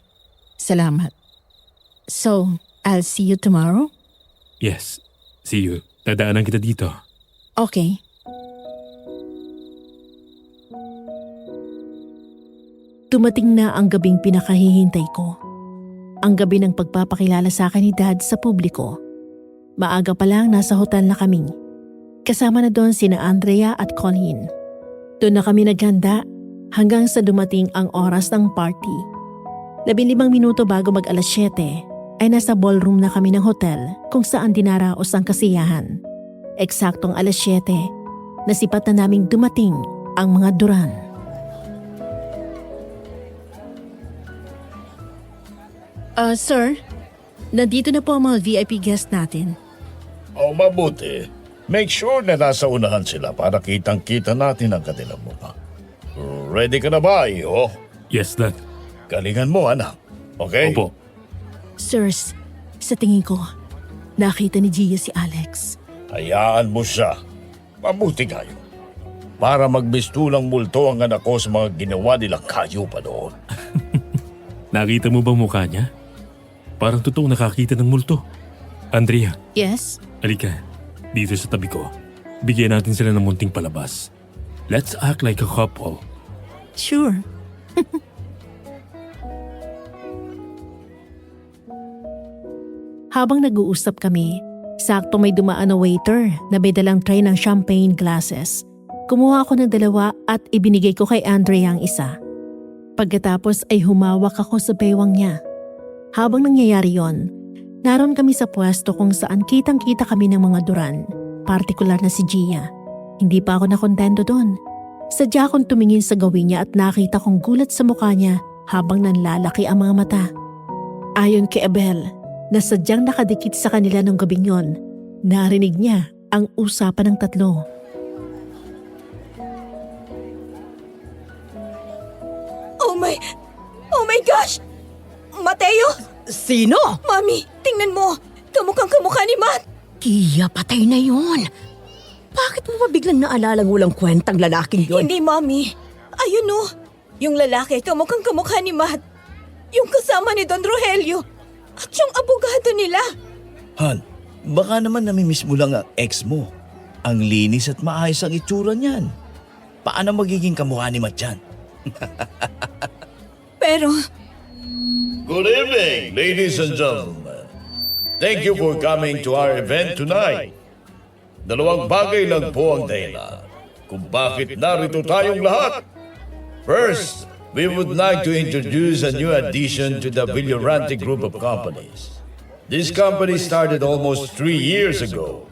Salamat. So, I'll see you tomorrow? Yes, see you. Dadaanan kita dito. Okay. Dumating na ang gabing pinakahihintay ko. Ang gabi ng pagpapakilala sa akin ni Dad sa publiko. Maaga pa lang nasa hotel na kami. Kasama na doon sina Andrea at Colleen. Doon na kami naghanda hanggang sa dumating ang oras ng party. 15 minuto bago mag 7:00 ay nasa ballroom na kami ng hotel kung saan dinaraos ang kasiyahan. Eksaktong 7:00, nasipat na naming dumating ang mga Duran. Sir, nandito na po ang mga VIP guest natin. O mabuti. Make sure na nasa unahan sila para kitang-kita natin ang kanilang mukha. Ready ka na ba, iho? Yes, Dad. Galingan mo, anak. Okay? Opo. Sirs, sa tingin ko, nakita ni Gia si Alex. Hayaan mo siya. Mabuti kayo. Para magbistulang multo ang anak ko sa mga ginawa nilang kayo pa doon. Nakita mo bang mukha niya? Parang totoong nakakita ng multo. Andrea, Yes? halika. Dito sa tabi ko. Bigyan natin sila ng munting palabas. Let's act like a couple. Sure. Habang nag-uusap kami, sakto may dumaan na waiter na may dalang tray ng champagne glasses. Kumuha ako ng 2 at ibinigay ko kay Andrea ang isa. Pagkatapos ay humawak ako sa baywang niya. Habang nangyayari yon, naroon kami sa pwesto kung saan kitang-kita kami ng mga Duran, partikular na si Gia. Hindi pa ako nakontento doon. Sadya akong tumingin sa gawin niya at nakita kong gulat sa mukha niya habang nanlalaki ang mga mata. Ayon kay Abel, na sadyang nakadikit sa kanila nung gabing yon, narinig niya ang usapan ng 3. Oh my gosh! Mateo! Sino? Mami, tingnan mo! Kamukhang kamukha ni Matt! Kia, patay na yun. Bakit mo ba biglang naalala walang kwentang lalaking yun? Hindi, Mami. Ayun oh. Yung lalaki, kamukhang kamukha ni Matt. Yung kasama ni Don Rogelio. At yung abogado nila. Han, baka naman namimiss mo lang ang ex mo. Ang linis at maayos ang itsura niyan. paano magiging kamukha ni Matyan? Pero, Good evening, ladies and gentlemen. Thank you for coming to our event tonight. Dalawang bagay lang po ang dahilan kung bakit narito tayong lahat. First, we would like to introduce a new addition to the Villorante group of companies. This company started almost 3 years ago.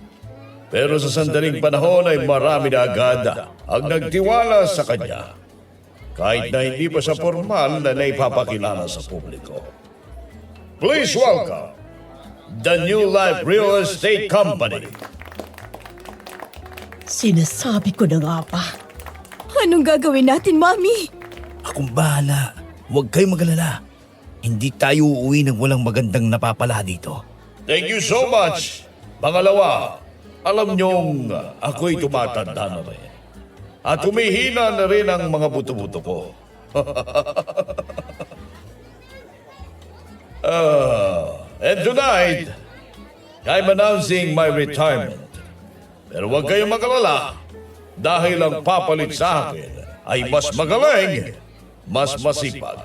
Pero sa sandaling panahon ay marami na agad ang nagtiwala sa kanya. Kahit na hindi pa siya formal na naipapakilala sa publiko. Please welcome the New Life Real Estate Company. Sinasabi ko na nga ba? anong gagawin natin, Mami? Akong bahala. Huwag kayong magalala. Hindi tayo uuwi ng walang magandang napapala dito. Thank you so much. Pangalawa, alam niyong ako'y tumatanda na rin. At humihina na rin ang mga buto-buto ko. And tonight, I'm announcing my retirement. Pero huwag kayong magalala dahil ang papalit sa akin ay mas magaling, mas masipag,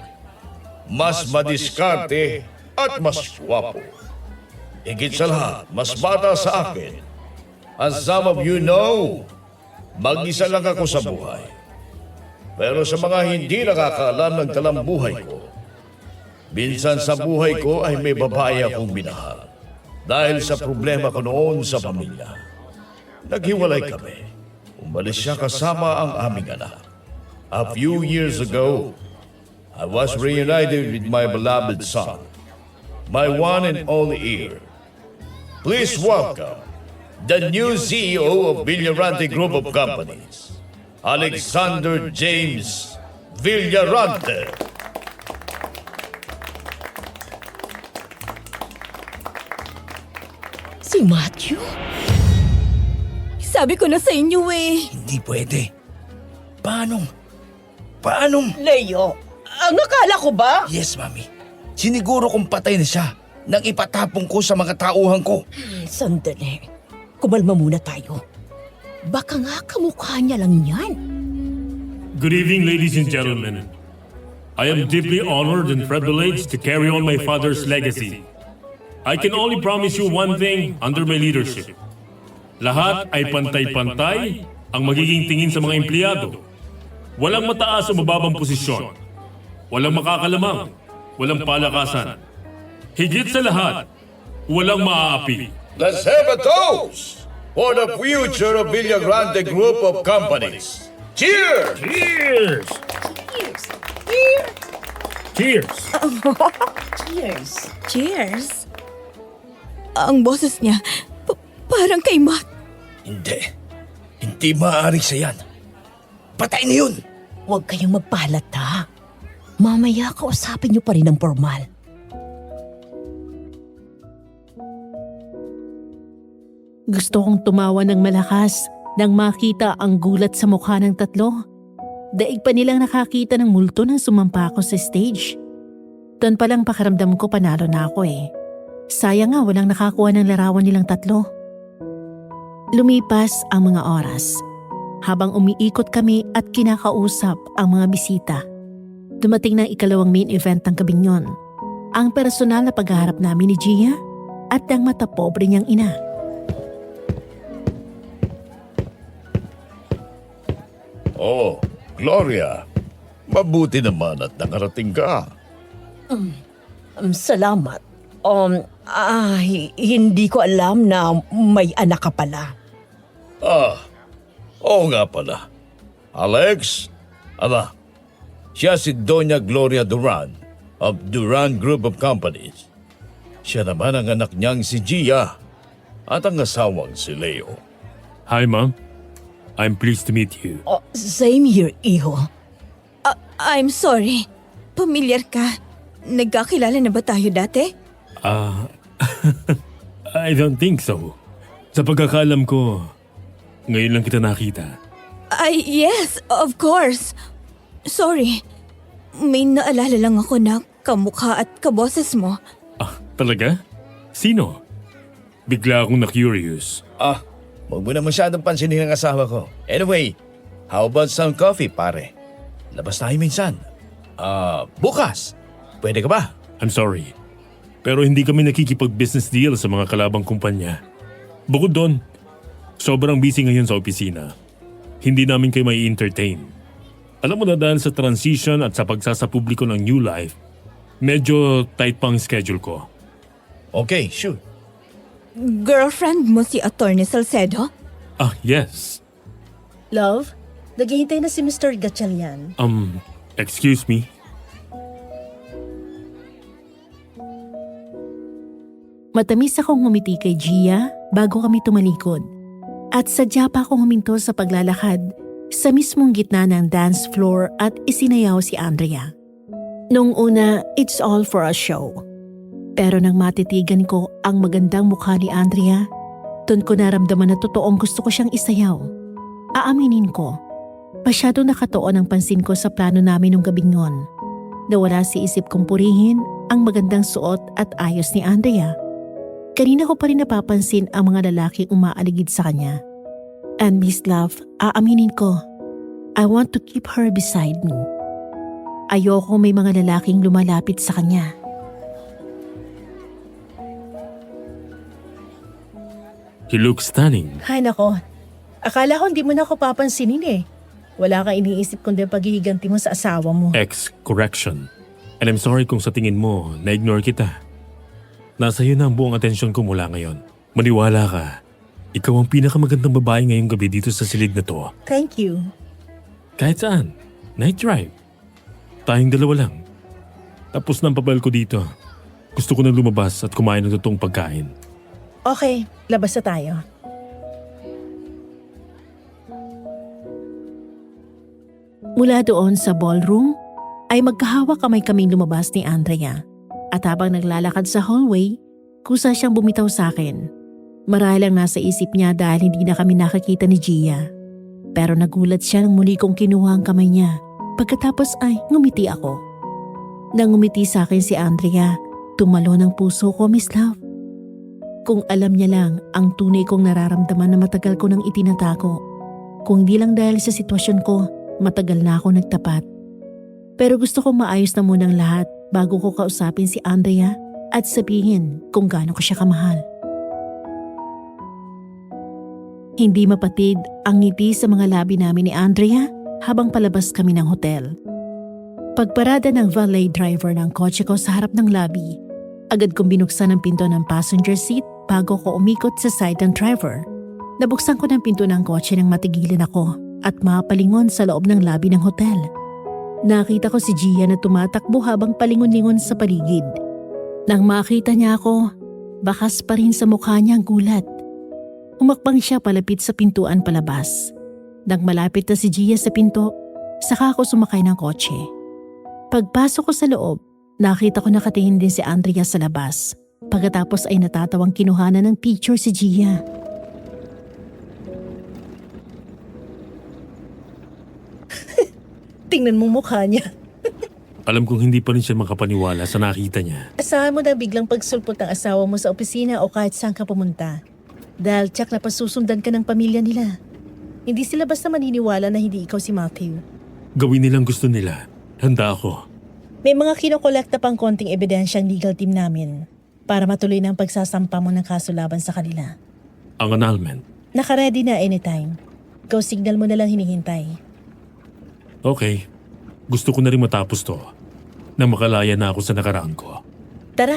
mas madiskarte at mas gwapo. Higit sa lahat, mas bata sa akin. As some of you know, mag-isa lang ako sa buhay. Pero sa mga hindi nakakaalam ng talambuhay ko, minsan sa buhay ko ay may babae akong minahal. Dahil sa problema ko noon sa pamilya. Naghiwalay kami. Umalis siya kasama ang aming anak. A few years ago, I was reunited with my beloved son, my one and only heir. Please welcome the new CEO of Villorante Group of Companies, Alexander James Villorante. Si Matthew? Sabi ko na sa inyo eh. Hindi pwede. Paano? Leo, ang akala ko ba? Yes, Mami. Siniguro kong patay na siya nang ipatapong ko sa mga tauhan ko. Sandali. Kumalma muna tayo. Baka nga kamukha niya lang yan. Good evening, ladies and gentlemen. I am deeply honored and privileged to carry on my father's legacy. I can only promise you one thing under my leadership. Lahat ay pantay-pantay ang magiging tingin sa mga empleyado. Walang mataas o mababang posisyon. Walang makakalamang. Walang palakasan. Higit sa lahat, walang maaapi. Let's have a toast for the future of Villorante Group of Companies. Cheers! Cheers! Cheers! Cheers. Ang boses niya, parang kay Matt. Hindi maaari siya yan. Patay na yun. Huwag kayong magpalata. Mamaya kausapin niyo pa rin ng formal. Gusto kong tumawa ng malakas nang makita ang gulat sa mukha ng tatlo. Daig pa nilang nakakita ng multo nang sumampa ako sa stage. Doon palang pakiramdam ko panalo na ako eh. Sayang nga walang nakakuha ng larawan nilang tatlo. Lumipas ang mga oras. Habang umiikot kami at kinakausap ang mga bisita. Dumating na ikalawang main event ng gabing yon. Ang personal na paghaharap namin ni Gia at ang matapobre niyang ina. Oh, Gloria. Mabuti naman at nakarating ka. Salamat. Hindi ko alam na may anak ka pala. Oo nga pala. Alex, siya si Doña Gloria Duran of Duran Group of Companies. Siya naman ang anak niyang si Gia at ang asawang si Leo. Hi, Mom. I'm pleased to meet you. Same here, iho. I'm sorry. Pamilyar ka. Nagkakilala na ba tayo dati? I don't think so. Sa pagkakaalam ko, ngayon lang kita nakita. Yes, of course. Sorry. May naalala lang ako na kamukha at kaboses mo. Talaga? Sino? Bigla akong na-curious. Huwag mo na masyadong pansinin ang asawa ko. Anyway, How about some coffee, pare? Labas tayo minsan. Bukas. Pwede ka ba? I'm sorry. Pero hindi kami nakikipag-business deal sa mga kalabang kumpanya. Bukod doon, sobrang busy ngayon sa opisina. Hindi namin kayo may entertain. Alam mo na dahil sa transition at sa pagsasapubliko ng new life, medyo tight pang schedule ko. Okay, shoot. Girlfriend mo si Attorney Salcedo? Yes. Love, naghihintay na si Mr. Gatchalian. Excuse me? Matamis akong ngumiti kay Gia bago kami tumalikod. At sadya pa akong huminto sa paglalakad sa mismong gitna ng dance floor at isinayaw si Andrea. Nung una, it's all for a show. Pero nang matitigan ko ang magandang mukha ni Andrea, doon ko naramdaman na totoong gusto ko siyang isayaw. Aaminin ko, masyado nakatuon ang pansin ko sa plano namin nung gabing yon. Nawala si isip kong purihin ang magandang suot at ayos ni Andrea. Kanina ko pa rin napapansin ang mga lalaking umaaligid sa kanya. And Miss Love, aaminin ko, I want to keep her beside me. Ayoko may mga lalaking lumalapit sa kanya. You look stunning. Hay nako, akala ko hindi mo na ako papansinin eh. Wala kang iniisip kundi paghihiganti mo sa asawa mo. Correction. And I'm sorry kung sa tingin mo, na-ignore kita. Nasa iyo na ang buong atensyon ko mula ngayon. Maniwala ka. Ikaw ang pinakamagandang babae ngayong gabi dito sa silid na to. Thank you. Kahit saan. Night drive. Tayong dalawa lang. Tapos na ang papel ko dito. Gusto ko nang lumabas at kumain ng totoong pagkain. Okay, labas na tayo. Mula doon sa ballroom, ay magkahawak kamay kaming lumabas ni Andrea. At habang naglalakad sa hallway, kusa siyang bumitaw sa akin. Marahil lang nasa isip niya dahil hindi na kami nakakita ni Gia. Pero nagulat siya nang muli kong kinuha ang kamay niya. Pagkatapos ay ngumiti ako. Nang ngumiti sa akin si Andrea, tumalo ng puso ko, Miss Love. Kung alam niya lang ang tunay kong nararamdaman na matagal ko nang itinatago. Kung hindi lang dahil sa sitwasyon ko, matagal na ako nagtapat. Pero gusto kong maayos na munang lahat bago ko kausapin si Andrea at sabihin kung gaano ko siya kamahal. Hindi mapatid ang ngiti sa mga labi namin ni Andrea habang palabas kami ng hotel. Pagparada ng valet driver ng kotse ko sa harap ng lobby, agad kong binuksan ang pinto ng passenger seat bago ko umikot sa side ng driver. Nabuksan ko ng pinto ng kotse nang matigilan ako at mapalingon sa loob ng lobby ng hotel. Nakita ko si Gia na tumatakbo habang palingon-lingon sa paligid. Nang makita niya ako, bakas pa rin sa mukha niya ang gulat. Umakbang siya palapit sa pintuan palabas. Nang malapit na si Gia sa pinto, saka ako sumakay ng kotse. Pagpasok ko sa loob, nakita ko nakatingin din si Andrea sa labas. Pagkatapos ay natatawang kinuhanan ng picture si Gia. Tingnan mo mukha niya. Alam kong hindi pa rin siya makapaniwala sa nakita niya. Asahan mo na biglang pagsulpot ng asawa mo sa opisina o kahit saan ka pumunta. Dahil tsak na pasusundan ka ng pamilya nila. Hindi sila basta maniniwala na hindi ikaw si Matthew. Gawin nilang gusto nila. Handa ako. May mga kinokolekta pang konting ebidensyang legal team namin para matuloy na ang pagsasampa mo ng kaso laban sa kanila. Ang annulment. Naka-ready na anytime. Go signal mo na lang hinihintay. Okay. Gusto ko na rin matapos to. Na makalaya na ako sa nakaraan ko. Tara!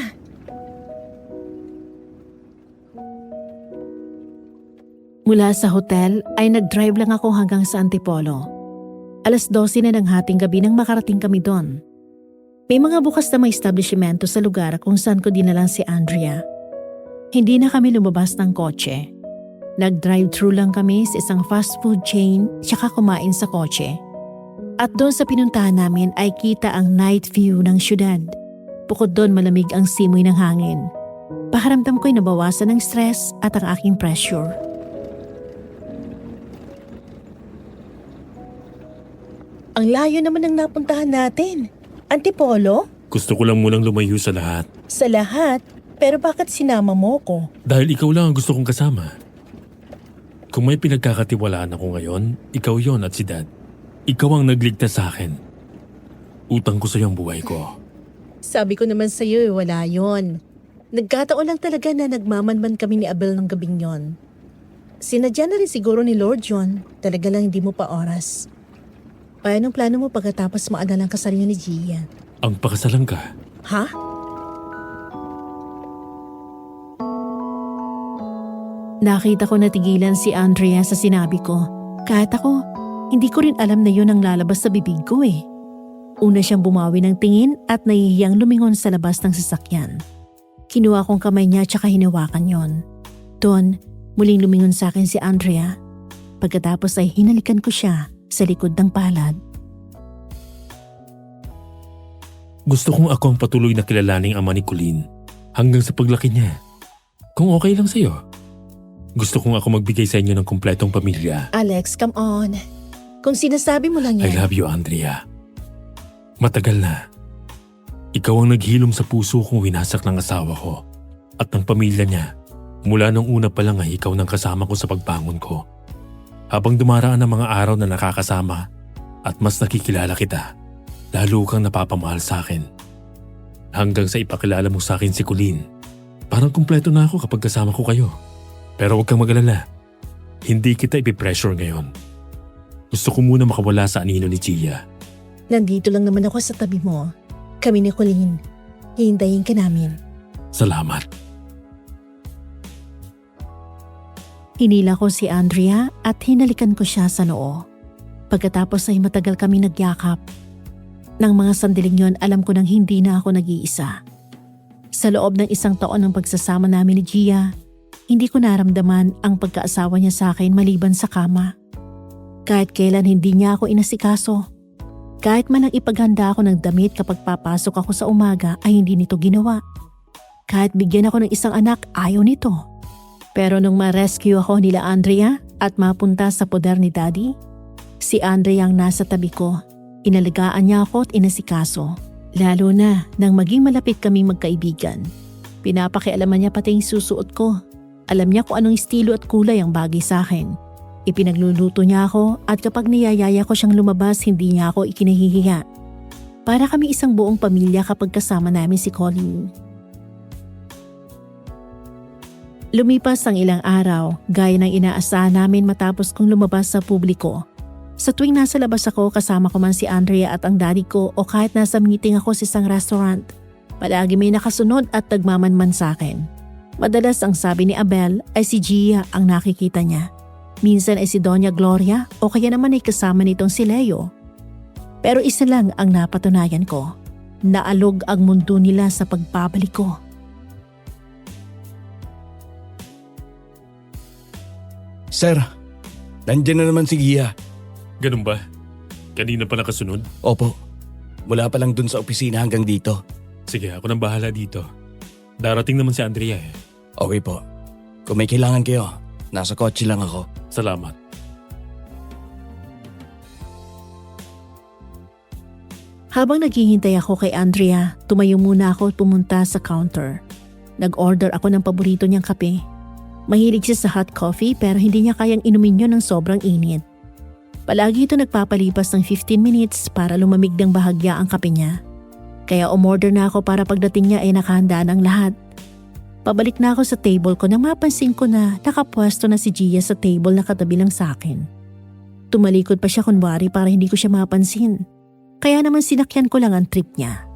Mula sa hotel ay nag-drive lang ako hanggang sa Antipolo. 12:00 na ng hating gabi nang makarating kami doon. May mga bukas na may establishmento sa lugar kung saan ko dinalan si Andrea. Hindi na kami lumabas ng kotse. Nag-drive-thru lang kami sa isang fast food chain tsaka kumain sa kotse. At doon sa pinuntahan namin ay kita ang night view ng syudad. Bukod doon malamig ang simoy ng hangin. Pakiramdam ko'y nabawasan ng stress at ang aking pressure. Ang layo naman ng napuntahan natin. Antipolo? Gusto ko lang munang lumayo sa lahat. Sa lahat? Pero bakit sinama mo ko? Dahil ikaw lang ang gusto kong kasama. Kung may pinagkakatiwalaan ako ngayon, ikaw yon at si Dad. Ikaw ang nagligtas sa akin. Utang ko sa iyo ang buhay ko. Sabi ko naman sa'yo wala yon. Nagkataon lang talaga na nagmamanman kami ni Abel ng gabing yon. Sinadya na rin siguro ni Lord yun. Talaga lang hindi mo pa oras. Anong plano mo pagkatapos maadalang kasal niyo ni Gia? Ang pakasalan ka. Ha? Nakita ko natigilan si Andrea sa sinabi ko. Kahit ako, hindi ko rin alam na yun ang lalabas sa bibig ko eh. Una siyang bumawi ng tingin at nahihiyang lumingon sa labas ng sasakyan. Kinuha kong kamay niya at saka hinawakan yon. Doon, muling lumingon sa akin si Andrea. Pagkatapos ay hinalikan ko siya sa likod ng palad. Gusto kong ako ang patuloy na kilalaning ama ni Colleen hanggang sa paglaki niya. Kung okay lang sa'yo. Gusto kong ako magbigay sa inyo ng kumpletong pamilya. Alex, come on. Kung sinasabi mo lang I yan. love you, Andrea. Matagal na. Ikaw ang naghilom sa puso kong winasak ng asawa ko at ng pamilya niya. Mula nung una pa lang ay ikaw nang kasama ko sa pagbangon ko. Habang dumaraan ang mga araw na nakakasama at mas nakikilala kita, lalo kang napapamahal sa akin. Hanggang sa ipakilala mo sa akin si Colleen. Parang kumpleto na ako kapag kasama ko kayo. Pero huwag kang mag-alala. Hindi kita ipipressure ngayon. Gusto ko muna makawala sa anino ni Gia. Nandito lang naman ako sa tabi mo. Kami ni Colleen. Hihintayin ka namin. Salamat. Hinila ko si Andrea at hinalikan ko siya sa noo. Pagkatapos ay matagal kami nagyakap. Nang mga sandaling yon, alam ko nang hindi na ako nag-iisa. Sa loob ng 1 taon ng pagsasama namin ni Gia, hindi ko naramdaman ang pagkaasawa niya sa akin maliban sa kama. Kahit kailan hindi niya ako inasikaso. Kahit man ang ipaghanda ako ng damit kapag papasok ako sa umaga ay hindi nito ginawa. Kahit bigyan ako ng isang anak, ayaw nito. Pero nung ma-rescue ako nila Andrea at mapunta sa poder ni Daddy, si Andrea ang nasa tabi ko. Inalagaan niya ako at inasikaso. Lalo na nang maging malapit kaming magkaibigan. Pinapakialaman niya pati yung susuot ko. Alam niya kung anong estilo at kulay ang bagay sa akin. Ipinagluluto niya ako at kapag niyayaya ko siyang lumabas, hindi niya ako ikinahihiya. Para kami isang buong pamilya kapag kasama namin si Colleen. Lumipas ang ilang araw, gaya ng inaasahan namin matapos kong lumabas sa publiko. Sa tuwing nasa labas ako, kasama ko man si Andrea at ang daddy ko o kahit nasa meeting ako sa isang restaurant, palagi may nakasunod at nagmamanman sa akin. Madalas ang sabi ni Abel ay si Gia ang nakikita niya. Minsan ay si Doña Gloria o kaya naman ay kasama nitong si Leo. Pero isa lang ang napatunayan ko. Naalog ang mundo nila sa pagbabalik ko. Sir, nandiyan na naman si Gia. Ganun ba? Kanina pa nakasunod? Opo, mula pa lang dun sa opisina hanggang dito. Sige, ako nang bahala dito. Darating naman si Andrea eh. Okay po. Kung may kailangan kayo, nasa kotse lang ako. Salamat. Habang naghihintay ako kay Andrea, tumayo muna ako at pumunta sa counter. Nag-order ako ng paborito niyang kape. Mahilig siya sa hot coffee pero hindi niya kayang inumin yun ng sobrang init. Palagi ito nagpapalipas ng 15 minutes para lumamig ng bahagya ang kape niya. Kaya umorder na ako para pagdating niya ay nakahanda ng lahat. Pabalik na ako sa table ko nang mapansin ko na nakapwesto na si Gia sa table na katabi lang sa akin. Tumalikod pa siya kunwari para hindi ko siya mapansin. Kaya naman sinakyan ko lang ang trip niya.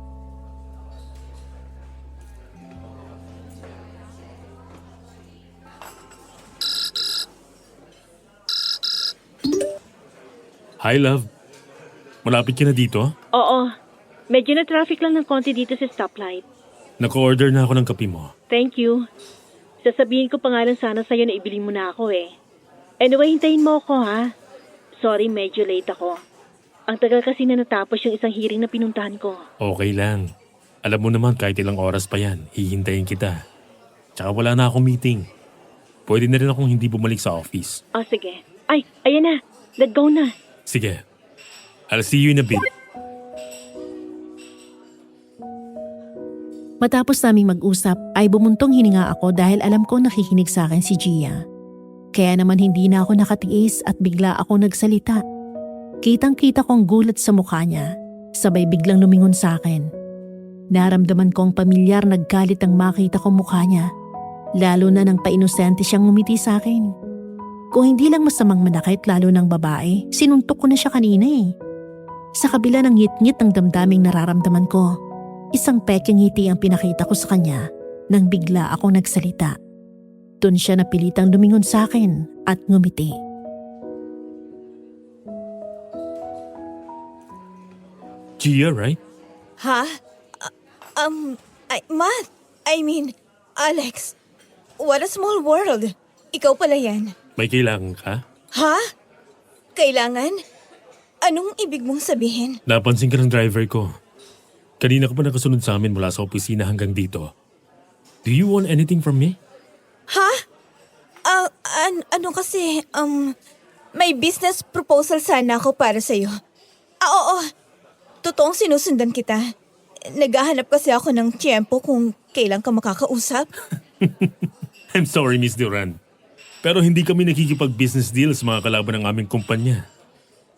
Hi, love. Malapit ka na dito? Oo. Medyo na traffic lang ng konti dito sa stoplight. Naka-order na ako ng kape mo. Thank you. Sasabihin ko pa nga lang sana sa'yo na ibili mo na ako eh. Anyway, hintayin mo ako ha. Sorry, medyo late ako. Ang tagal kasi na natapos yung isang hearing na pinuntahan ko. Okay lang. Alam mo naman kahit ilang oras pa yan, hihintayin kita. Tsaka wala na akong meeting. Pwede na rin akong hindi bumalik sa office. Oh, sige. Ay, ayan na. Let's go na. Sige. I'll see you in a bit. Matapos naming mag-usap ay bumuntong hininga ako dahil alam ko nakikinig sa akin si Gia. Kaya naman hindi na ako nakatiis at bigla ako nagsalita. Kitang-kita kong gulat sa mukha niya, sabay biglang lumingon sa akin. Naramdaman kong pamilyar naggalit ang makita kong mukha niya, lalo na nang painosente siyang ngumiti sa akin. Kung hindi lang masamang manakit lalo ng babae, sinuntok ko na siya kanina eh. Sa kabila ng ngit-ngit ng damdaming nararamdaman ko, isang pekeng ngiti ang pinakita ko sa kanya nang bigla akong nagsalita. Doon siya napilitang lumingon sa akin at ngumiti. Gia, right? Ha? Matt, Alex. What a small world. Ikaw pala yan. May kailangan ka? Ha? Kailangan? Anong ibig mong sabihin? Napansin ka ng driver ko. Kanina ka pa nakasunod sa amin mula sa opisina hanggang dito. Do you want anything from me? Ha? May business proposal sana ako para sa'yo. Oo. Totoong sinusundan kita. Naghahanap kasi ako ng tiyempo kung kailan ka makakausap. I'm sorry, Miss Duran. Pero hindi kami nakikipag-business deal sa mga kalaban ng aming kumpanya.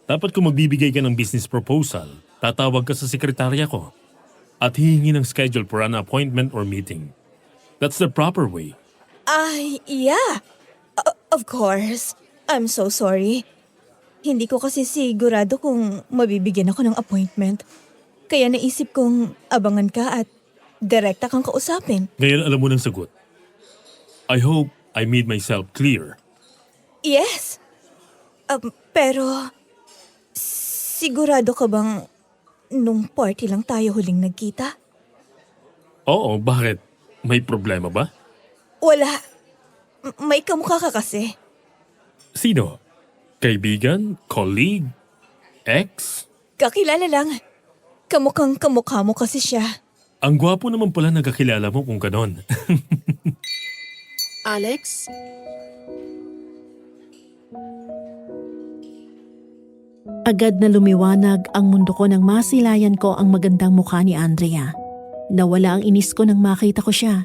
Dapat kung magbibigay ka ng business proposal, tatawag ka sa sekretarya ko at hihingi ng schedule for an appointment or meeting. That's the proper way. Yeah. Of course. I'm so sorry. Hindi ko kasi sigurado kung mabibigyan ako ng appointment. Kaya naisip kong abangan ka at direkta kang kausapin. Ngayon alam mo ng sagot. I hope I made myself clear. Yes. Pero, sigurado ka bang nung party lang tayo huling nagkita? Oo, bakit? May problema ba? Wala. May kamukha ka kasi. Sino? Kaibigan? Colleague? Ex? Kakilala lang. Kamukhang kamukha mo kasi siya. Ang gwapo naman pala nagkakilala mo kung ganon. Alex? Agad na lumiwanag ang mundo ko nang masilayan ko ang magandang mukha ni Andrea. Nawala ang inis ko nang makita ko siya.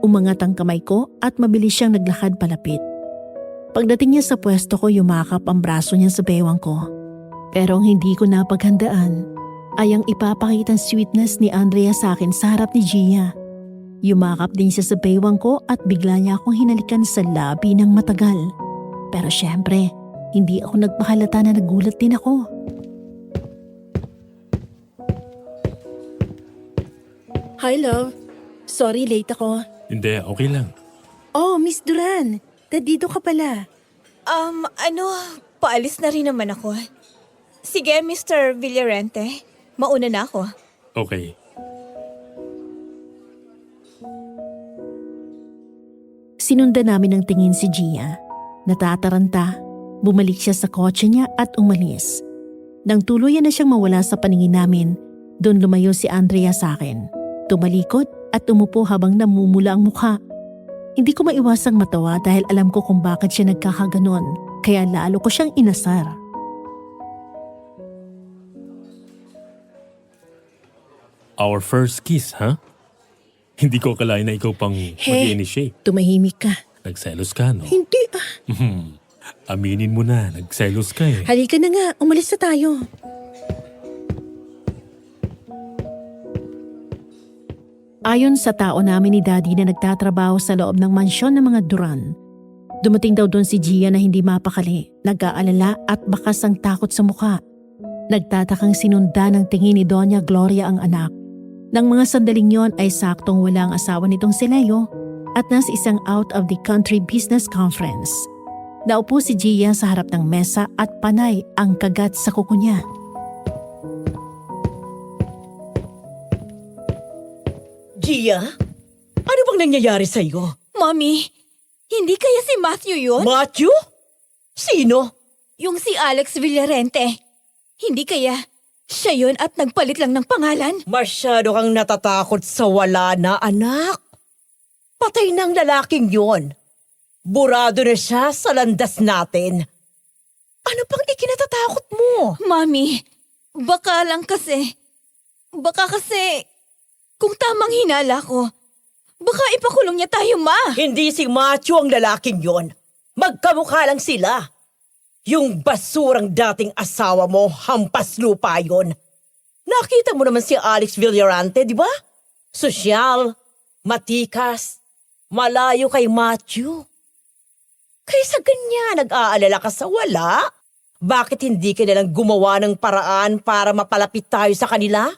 Umangat ang kamay ko at mabilis siyang naglakad palapit. Pagdating niya sa pwesto ko, yumakap ang braso niya sa bewang ko. Pero ang hindi ko napaghandaan ay ang ipapakitang sweetness ni Andrea sa akin sa harap ni Gia. Yumakap din siya sa bewang ko at bigla niya akong hinalikan sa labi ng matagal. Pero syempre, hindi ako nagpahalata na nagulat din ako. Hi love, sorry late ako. Hindi, okay lang. Oh, Miss Duran, dito ka pala. Paalis na rin naman ako. Sige, Mr. Villarente. Mauna na ako. Okay. Sinundan namin ng tingin si Gia. Natataranta, bumalik siya sa kotse niya at umalis. Nang tuluyan na siyang mawala sa paningin namin, doon lumayo si Andrea sa akin. Tumalikod at umupo habang namumula ang mukha. Hindi ko maiwasang matawa dahil alam ko kung bakit siya nagkakaganon, kaya lalo ko siyang inasar. Our first kiss, ha? Hindi ko akalain na ikaw pang mag-initiate. Tumahimik ka. Nagselos ka, no? Hindi Aminin mo na, nagselos ka eh. Halika na nga, umalis na tayo. Ayon sa tao namin ni Daddy na nagtatrabaho sa loob ng mansyon ng mga Duran, dumating daw doon si Gia na hindi mapakali, nag-aalala at bakas ang takot sa mukha. Nagtatakang sinunda ng tingin ni Doña Gloria ang anak. Nang mga sandaling yon ay saktong wala ang asawa nitong si Leo at nasa isang out-of-the-country business conference. Naupo si Gia sa harap ng mesa at panay ang kagat sa kuko niya. Gia, ano bang nangyayari sa'yo? Mommy, hindi kaya si Matthew yun? Matthew? Sino? Yung si Alex Villarente. Hindi kaya siya yun at nagpalit lang ng pangalan? Masyado kang natatakot sa wala na anak. Patay ng lalaking yon. Burado na siya sa landas natin. Ano pang ikinatatakot mo? Mommy, baka kasi, kung tamang hinala ko, baka ipakulong niya tayo, Ma. Hindi si Matthew ang lalaking yon. Magkamukha lang sila. Yung basurang dating asawa mo, hampas lupa yon. Nakita mo naman si Alex Villarante, di ba? Sosyal, matikas, malayo kay Matthew. Kaya sa ganyan, nag-aalala ka sa wala? Bakit hindi ka nalang gumawa ng paraan para mapalapit tayo sa kanila?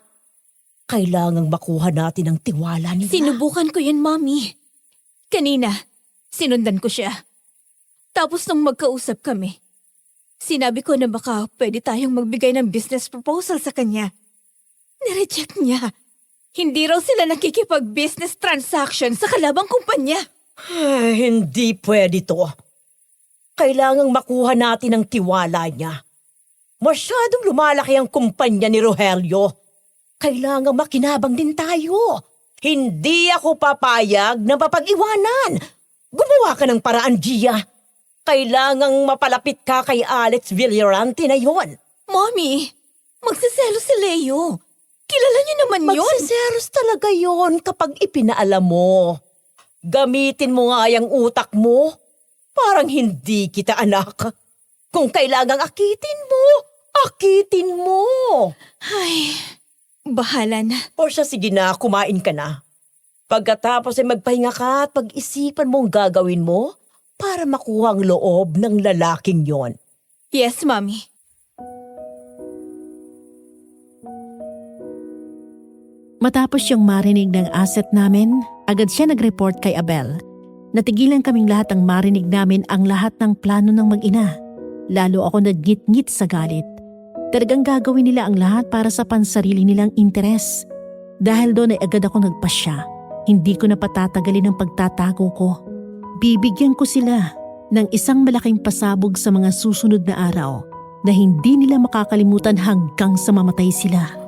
Kailangang makuha natin ang tiwala nila. Sinubukan ko yun, Mommy. Kanina, sinundan ko siya. Tapos nung magkausap kami, sinabi ko na baka pwede tayong magbigay ng business proposal sa kanya. Nireject niya. Hindi raw sila nakikipag-business transaction sa kalabang kumpanya. Hindi pwede to. Kailangang makuha natin ang tiwala niya. Masyadong lumalaki ang kumpanya ni Rogelio. Kailangang makinabang din tayo. Hindi ako papayag na mapag-iwanan. Gumawa ka ng paraan, Gia. Kailangang mapalapit ka kay Alex Villarante na yon. Mommy, magsiselos si Leo. Kilala niyo naman yun. Magsiseros talaga yon kapag ipinaalam mo. Gamitin mo nga yung utak mo. Parang hindi kita anak. Kung kailangang akitin mo. Ay, bahala na. O siya, sige na, kumain ka na. Pagkatapos ay magpahinga ka at pag-isipan mo ang gagawin mo para makuha ang loob ng lalaking yon. Yes, Mommy. Matapos siyang marinig ng asset namin, agad siya nag-report kay Abel. Natigilan kaming lahat ang marinig namin ang lahat ng plano ng mag-ina. Lalo ako nagngit-ngit sa galit. Talagang gagawin nila ang lahat para sa pansarili nilang interes. Dahil doon ay agad ako nagpasya. Hindi ko na patatagalin ang pagtatago ko. Bibigyan ko sila ng isang malaking pasabog sa mga susunod na araw na hindi nila makakalimutan hanggang sa mamatay sila.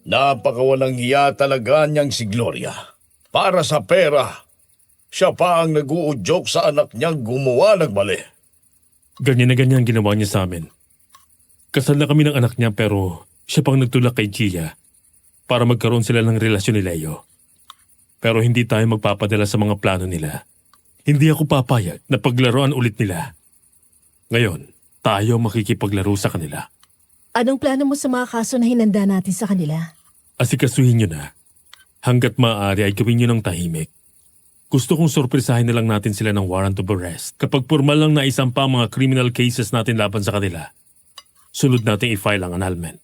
Napakawalang hiya talaga niyang si Gloria. Para sa pera, siya pa ang nag-uudyok sa anak niyang gumawa ng mali. Ganyan na ganyan ang ginawa niya sa amin. Kasal na kami ng anak niya pero siya pang nagtulak kay Gia para magkaroon sila ng relasyon ni Leo. Pero hindi tayo magpapadala sa mga plano nila. Hindi ako papayag na paglaruan ulit nila. Ngayon, tayo makikipaglaro sa kanila. Anong plano mo sa mga kaso na hinanda natin sa kanila? Asikasuhin niyo na. Hanggat maaari ay gawin niyo ng tahimik. Gusto kong sorpresahin na lang natin sila ng warrant of arrest kapag formal lang naisampa ang mga criminal cases natin laban sa kanila. Sunod natin i-file ang annulment.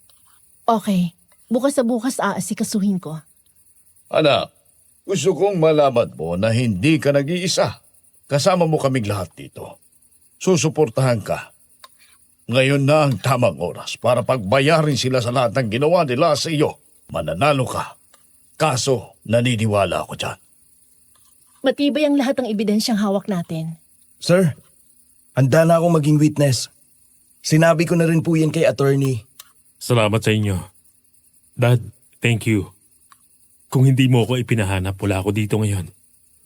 Okay, bukas sa bukas aasikasuhin ko. Anak, gusto kong malaman mo na hindi ka nag-iisa. Kasama mo kaming lahat dito. Susuportahan ka. Ngayon na ang tamang oras para pagbayarin sila sa lahat ng ginawa nila sa iyo. Mananalo ka. Kaso, naniniwala ako dyan. Matibay ang lahat ng ebidensyang hawak natin. Sir, handa na akong maging witness. Sinabi ko na rin po yan kay attorney. Salamat sa inyo. Dad, thank you. Kung hindi mo ako ipinahanap, wala ako dito ngayon.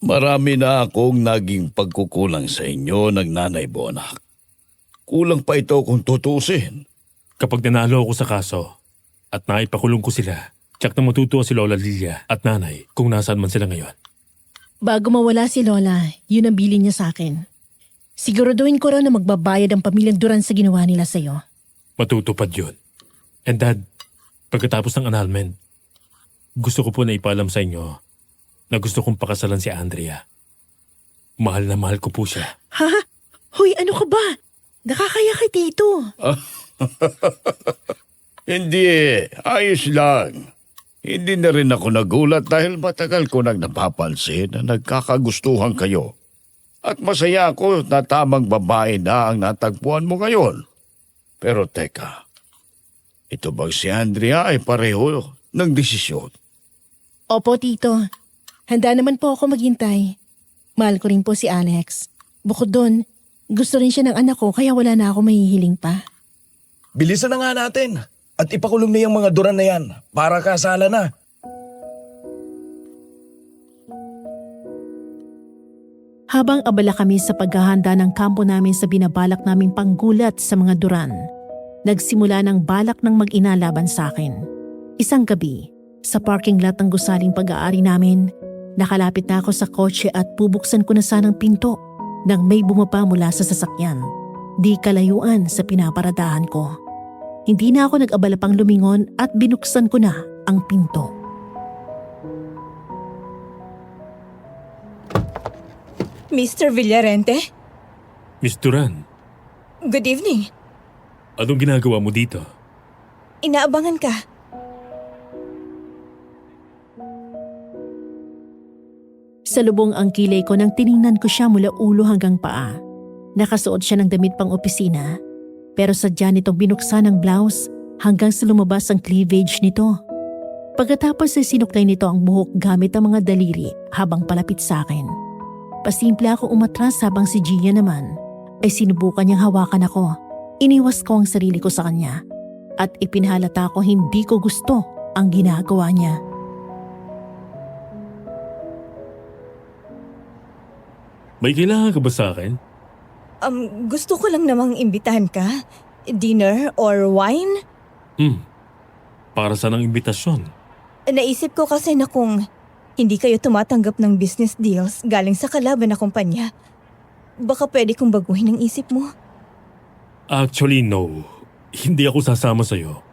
Marami na akong naging pagkukulang sa inyo ng nanay mo, anak. Kulang pa ito kung tutuusin. Kapag nanalo ako sa kaso at naipakulong ko sila, tiyak na matutuwa si Lola Lilia at nanay kung nasaan man sila ngayon. Bago mawala si Lola, yun ang bilin niya sa akin. Siguraduhin ko raw na magbabayad ang pamilyang Duran sa ginawa nila sa'yo. Matutupad yun. And Dad, pagkatapos ng annulment, gusto ko po na ipaalam sa inyo na gusto kong pakasalan si Andrea. Mahal na mahal ko po siya. Ha? Hoy, ano ka ba? Nakakaya kay Tito. Hindi, ayos lang. Hindi na rin ako nagulat dahil matagal ko nang napapansin na nagkakagustuhan kayo. At masaya ako na tamang babae na ang natagpuan mo ngayon. Pero teka, ito bang si Andrea ay pareho ng desisyon? Opo, Tito. Handa naman po ako maghintay. Mahal ko rin po si Alex. Bukod doon, gusto rin siya ng anak ko kaya wala na ako mahihiling pa. Bilisan na nga natin. At ipakulong na yung mga Duran na yan para kasala na. Habang abala kami sa paghahanda ng kampo namin sa binabalak naming panggulat sa mga Duran, nagsimula ng balak ng mag-ina laban sa akin. Isang gabi, sa parking lot ng gusaling pag-aari namin, Nakalapit na ako sa kotse at bubuksan ko na sanang pinto nang may bumaba mula sa sasakyan. Di kalayuan sa pinaparadahan ko. Hindi na ako nag-abala pang lumingon at binuksan ko na ang pinto. Mr. Villarente, Miss Duran, good evening. anong ginagawa mo dito? Inaabangan ka. Salubong ang kilay ko nang tiningnan ko siya mula ulo hanggang paa. Nakasuot siya ng damit pang opisina, pero sadya nitong binuksan ang blouse hanggang sa lumabas ang cleavage nito. Pagkatapos ay sinuklay nito ang buhok gamit ang mga daliri habang palapit sa akin. Pasimple ako umatras habang si Gia naman ay sinubukan niyang hawakan ako. Iniwas ko ang sarili ko sa kanya at ipinhalata ko hindi ko gusto ang ginagawa niya. May kailangan ka ba sa akin? Gusto ko lang namang imbitahan ka. Dinner or wine? Para saan ang imbitasyon? Naisip ko kasi na kung hindi kayo tumatanggap ng business deals galing sa kalaban na kumpanya, baka pwede kong baguhin ang isip mo. Actually, no. Hindi ako sasama sa'yo.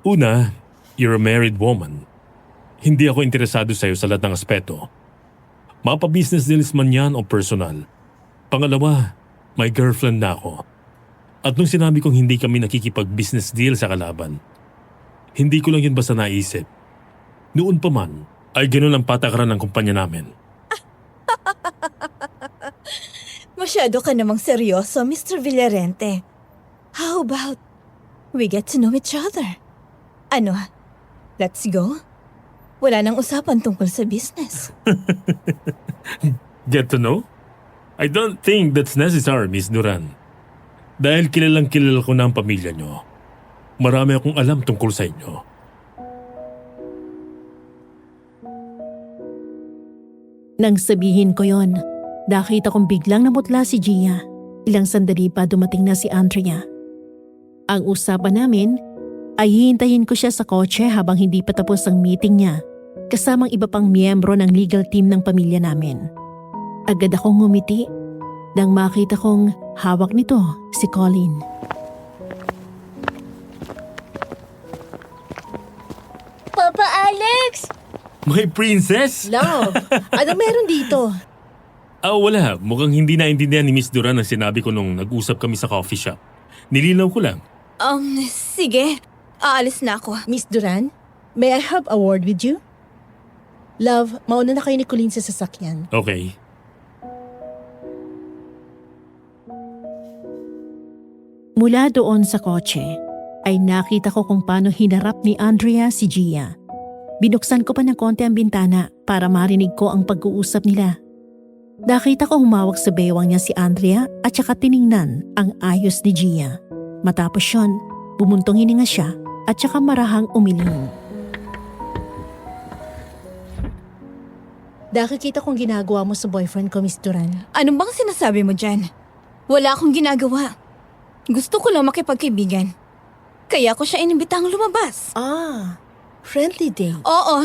Una, you're a married woman. Hindi ako interesado sa'yo sa lahat ng aspeto. Mapa-business deals man yan o personal. Pangalawa, may girlfriend na ako. At nung sinabi kong hindi kami nakikipag-business deal sa kalaban, hindi ko lang yun basta naisip. Noon pa man, ay ganun ang patakaran ng kumpanya namin. Masyado ka namang seryoso, Mr. Villarente. How about we get to know each other? Ano? Let's go? Wala nang usapan tungkol sa business. Get to know? I don't think that's necessary, Miss Duran. Dahil kilalang kilala ko na ang pamilya nyo. Marami akong alam tungkol sa inyo. Nang sabihin ko yon, nakita kong biglang namutla si Gia. Ilang sandali pa dumating na si Andrea. Ang usapan namin ay hihintayin ko siya sa kotse habang hindi pa tapos ang meeting niya, kasamang iba pang miyembro ng legal team ng pamilya namin. Agad akong ngumiti nang makita kong hawak nito si Colin. Papa Alex! My princess! Love, ano meron dito? Wala. Mukhang hindi naintindihan ni Miss Duran ang sinabi ko nung nag-usap kami sa coffee shop. Nilinaw ko lang. Sige. Aalis na ako. Miss Duran, may I have a word with you? Love, mauna na kayo ni Colleen sa sasakyan. Okay. Mula doon sa kotse, ay nakita ko kung paano hinarap ni Andrea si Gia. Binuksan ko pa ng konti ang bintana para marinig ko ang pag-uusap nila. Nakita ko humawak sa bewang niya si Andrea at saka tiningnan ang ayos ni Gia. Matapos yun, bumuntong hininga siya at saka marahang umiling. Nakikita kong ginagawa mo sa boyfriend ko, Miss Duran. Ano bang sinasabi mo dyan? Wala akong ginagawa. Gusto ko lang makipagkaibigan. Kaya ko siya inimbitang lumabas. Friendly date. Oo.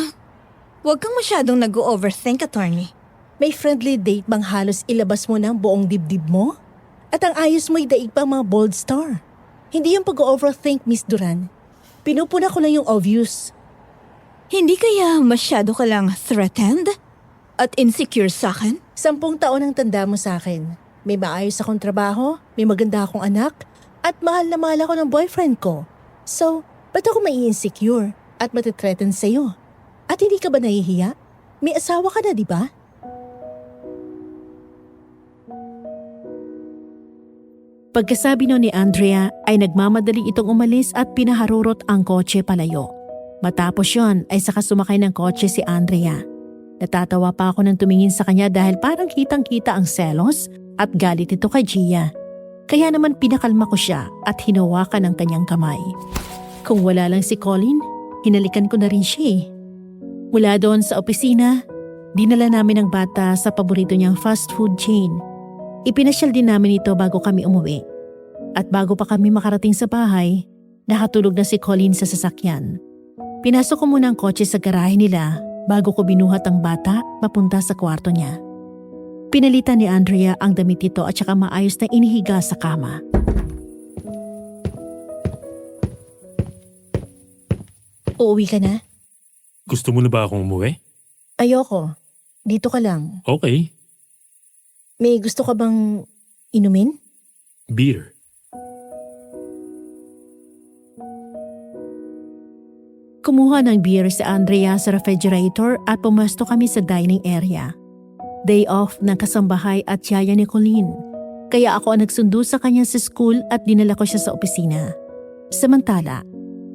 Huwag kang masyadong nag-overthink, attorney. May friendly date bang halos ilabas mo ng buong dibdib mo? At ang ayos mo'y daig pa mga bold star. Hindi yung pag-overthink, Miss Duran. Pinupuna ko lang yung obvious. Hindi kaya masyado ka lang threatened? At insecure sa akin? 10 taon ang tanda mo sa akin. May maayos akong trabaho, may maganda akong anak, at mahal na mahal ako ng boyfriend ko. So, ba't ako mai-insecure at matitreaten sa'yo? At hindi ka ba nahihiya? May asawa ka na, di ba? Pagkasabi no ni Andrea ay nagmamadali itong umalis at pinaharurot ang kotse palayo. Matapos yon ay saka sumakay ng kotse si Andrea. Natatawa pa ako nang tumingin sa kanya dahil parang kitang-kita ang selos at galit ito kay Gia. Kaya naman pinakalma ko siya at hinawakan ang kanyang kamay. Kung wala lang si Colin, hinalikan ko na rin siya eh. Mula doon sa opisina, dinala namin ang bata sa paborito niyang fast food chain. Ipinasyal din namin ito bago kami umuwi. At bago pa kami makarating sa bahay, nakatulog na si Colin sa sasakyan. Pinasok ko muna ang kotse sa garahe nila bago ko binuhat ang bata papunta sa kwarto niya. Pinalitan ni Andrea ang damit nito at saka maayos na inihiga sa kama. Uuwi ka na? Gusto mo na ba akong umuwi? Ayoko. Dito ka lang. Okay. May gusto ka bang inumin? Beer. Kumuha ng beer si Andrea sa refrigerator at pumasto kami sa dining area. Day off ng kasambahay at yaya ni Colleen. Kaya ako ang nagsundo sa kanya sa school at dinala ko siya sa opisina. Samantala,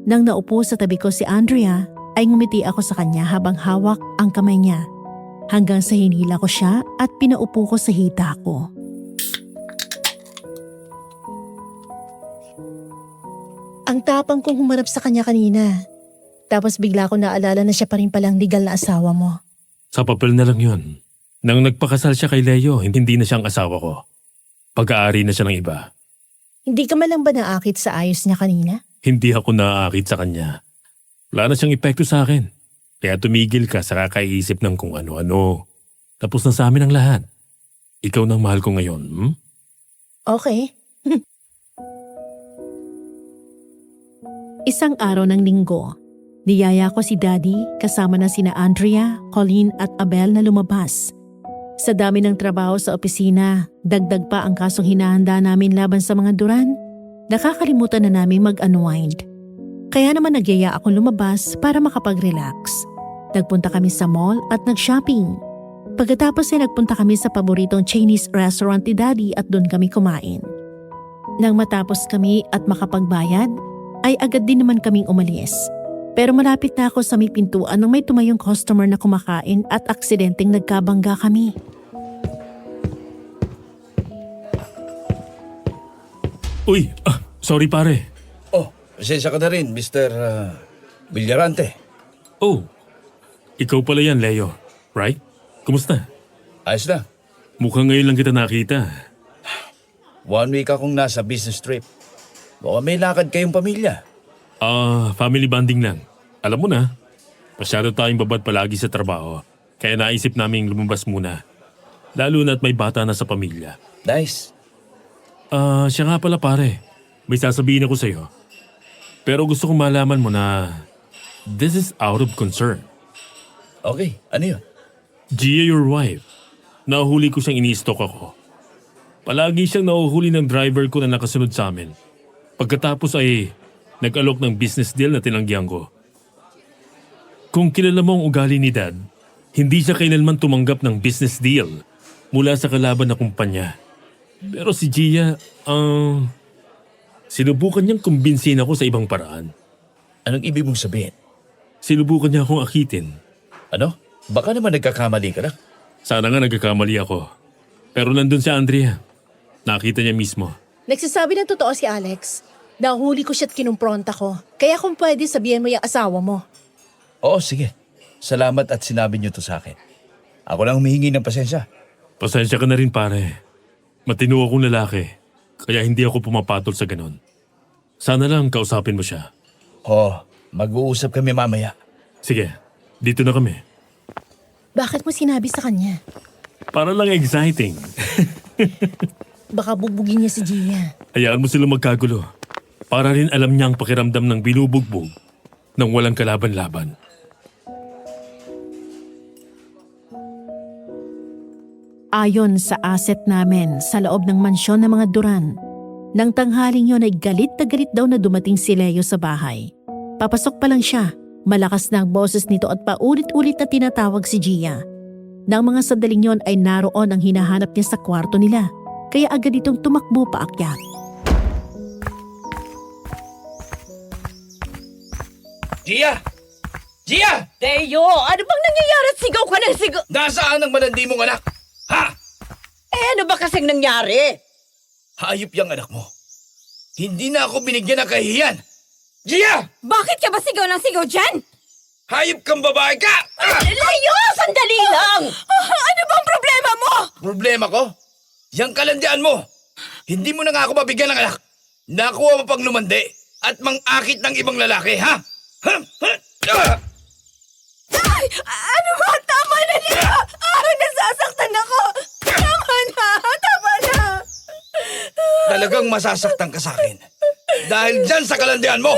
nang naupo sa tabi ko si Andrea, ay ngumiti ako sa kanya habang hawak ang kamay niya. Hanggang sa hinila ko siya at pinaupo ko sa hita ko. Ang tapang kong humarap sa kanya kanina. Tapos bigla ko naalala na siya pa rin palang legal na asawa mo. Sa papel na lang yun. Nang nagpakasal siya kay Leo, hindi na siyang asawa ko. Pag-aari na siya ng iba. Hindi ka man lang ba naakit sa ayos niya kanina? Hindi ako naaakit sa kanya. Wala na siyang epekto sa akin. Kaya tumigil ka sa kakaisip ng kung ano-ano. Tapos na sa amin ang lahat. Ikaw nang mahal ko ngayon, Okay. Isang araw ng linggo, niyaya ko si Daddy kasama na sina Andrea, Colleen at Abel na lumabas. Sa dami ng trabaho sa opisina, dagdag pa ang kasong hinahanda namin laban sa mga duran, nakakalimutan na namin mag-unwind. Kaya naman nagyaya akong lumabas para makapag-relax. Nagpunta kami sa mall at nag-shopping. Pagkatapos ay nagpunta kami sa paboritong Chinese restaurant ni Daddy at doon kami kumain. Nang matapos kami at makapagbayad, ay agad din naman kaming umalis. Pero malapit na ako sa may pintuan nang may tumayong customer na kumakain at aksidenteng nagkabangga kami. Uy, sorry pare. Oh, pasensya ka na rin, Mr. Villarante. Oh, ikaw pala yan, Leo. Right? Kumusta? Ayos na. Mukhang ngayon lang kita nakita. 1 week akong nasa business trip. Baka may lakad kayong pamilya. Family bonding lang. Alam mo na, masyado tayong babad palagi sa trabaho. Kaya naisip naming lumabas muna. Lalo na't may bata na sa pamilya. Nice. Siya nga pala pare. May sasabihin ako sa'yo. Pero gusto kong malaman mo na this is out of concern. Okay, ano yun? Gia, your wife. Nahuhuli ko siyang ini-stalk ako. Palagi siyang nahuhuli ng driver ko na nakasunod sa amin. Pagkatapos ay nag-alok ng business deal na tinanggihan ko. Kung kilala mo ang ugali ni Dad, hindi siya kailanman tumanggap ng business deal mula sa kalaban na kumpanya. Pero si Gia, sinubukan niyang kumbinsin ako sa ibang paraan. Anong ibig mong sabihin? Sinubukan niya akong akitin. Ano? Baka naman nagkakamali ka na. Sana nga nagkakamali ako. Pero nandun si Andrea. Nakita niya mismo. Nagsasabi ng totoo si Alex. Nahuli ko siya at kinumpronta ko. Kaya kung pwede sabihin mo yung asawa mo. Oo, sige. Salamat at sinabi niyo to sa akin. Ako lang humihingi ng pasensya. Pasensya ka na rin pare. Matino akong lalaki. Kaya hindi ako pumapatol sa ganon. Sana lang kausapin mo siya. Mag-uusap kami mamaya. Sige, dito na kami. Bakit mo sinabi sa kanya? Para lang exciting. Baka bubugin niya si Gia. Hayaan mo silang magkagulo. Para rin alam niya ang pakiramdam ng binubugbog nang walang kalaban-laban. Ayon sa asset namin sa loob ng mansyon ng mga Duran, nang tanghaling yon ay galit na galit daw na dumating si Leo sa bahay. Papasok pa lang siya, malakas na ang boses nito at paulit-ulit na tinatawag si Gia. Nang mga sandaling yon ay naroon ang hinahanap niya sa kwarto nila, kaya agad itong tumakbo paakyat. Gia! Gia! Teo, ano bang nangyayari at sigaw ka ng sigaw? Nasaan ang malandi mong anak? Ha? Ano ba kasing nangyari? Hayop yung anak mo. Hindi na ako binigyan ng kahihiyan. Gia! Bakit ka ba sigaw ng sigaw dyan? Hayop kang babae ka! Leo, sandali lang! Ano bang problema mo? Problema ko? Yang kalandian mo. Hindi mo na nga ako mabigyan ng anak. Nakuha mo pang lumandi at mang-akit ng ibang lalaki, ha? Ano talagang masasaktan ka sa akin. Dahil dyan sa kalandian mo.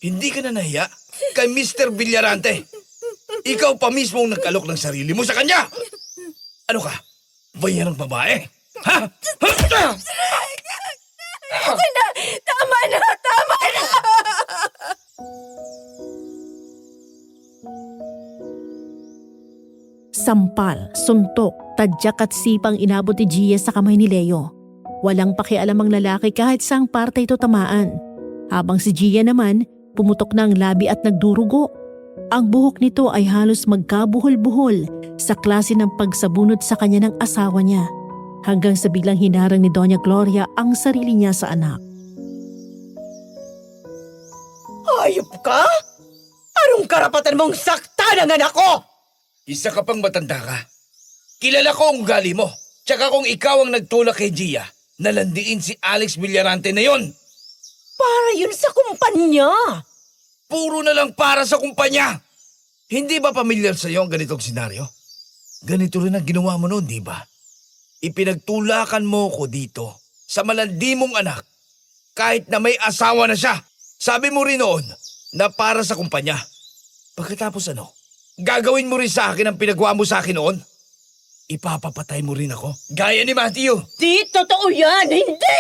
Hindi ka na nahiya kay Mr. Villarante. Ikaw pa mismo ang nagkalok ng sarili mo sa kanya. Ano ka? Bayarang babae? Ha? Okay na! Tama na! Tama na! Sampal, suntok, tadyak at sipang inabot ni Gia sa kamay ni Leo. Walang pakialam ang lalaki kahit saang parte ito tamaan. Habang si Gia naman, pumutok na ang labi at nagdurugo. Ang buhok nito ay halos magkabuhol-buhol sa klase ng pagsabunot sa kanya ng asawa niya. Hanggang sa biglang hinarang ni Doña Gloria ang sarili niya sa anak. Hayop ka? Anong karapatan mong saktan ang anak ko? Isa ka pang matanda ka. Kilala ko ang ugali mo. Tsaka kung ikaw ang nagtulak kay Gia, nalandiin si Alex Villarante na yon. Para yun sa kumpanya. Puro na lang para sa kumpanya. Hindi ba pamilyar sa iyo ang ganitong senaryo? Ganito rin ang ginawa mo noon, di ba? Ipinagtulakan mo ko dito sa malandi mong anak kahit na may asawa na siya. Sabi mo rin noon na para sa kumpanya. Pagkatapos ano? Gagawin mo rin sa akin ang pinagawa mo sa akin noon? Ipapapatay mo rin ako? Gaya ni Matthew. Di totoo yan, hindi!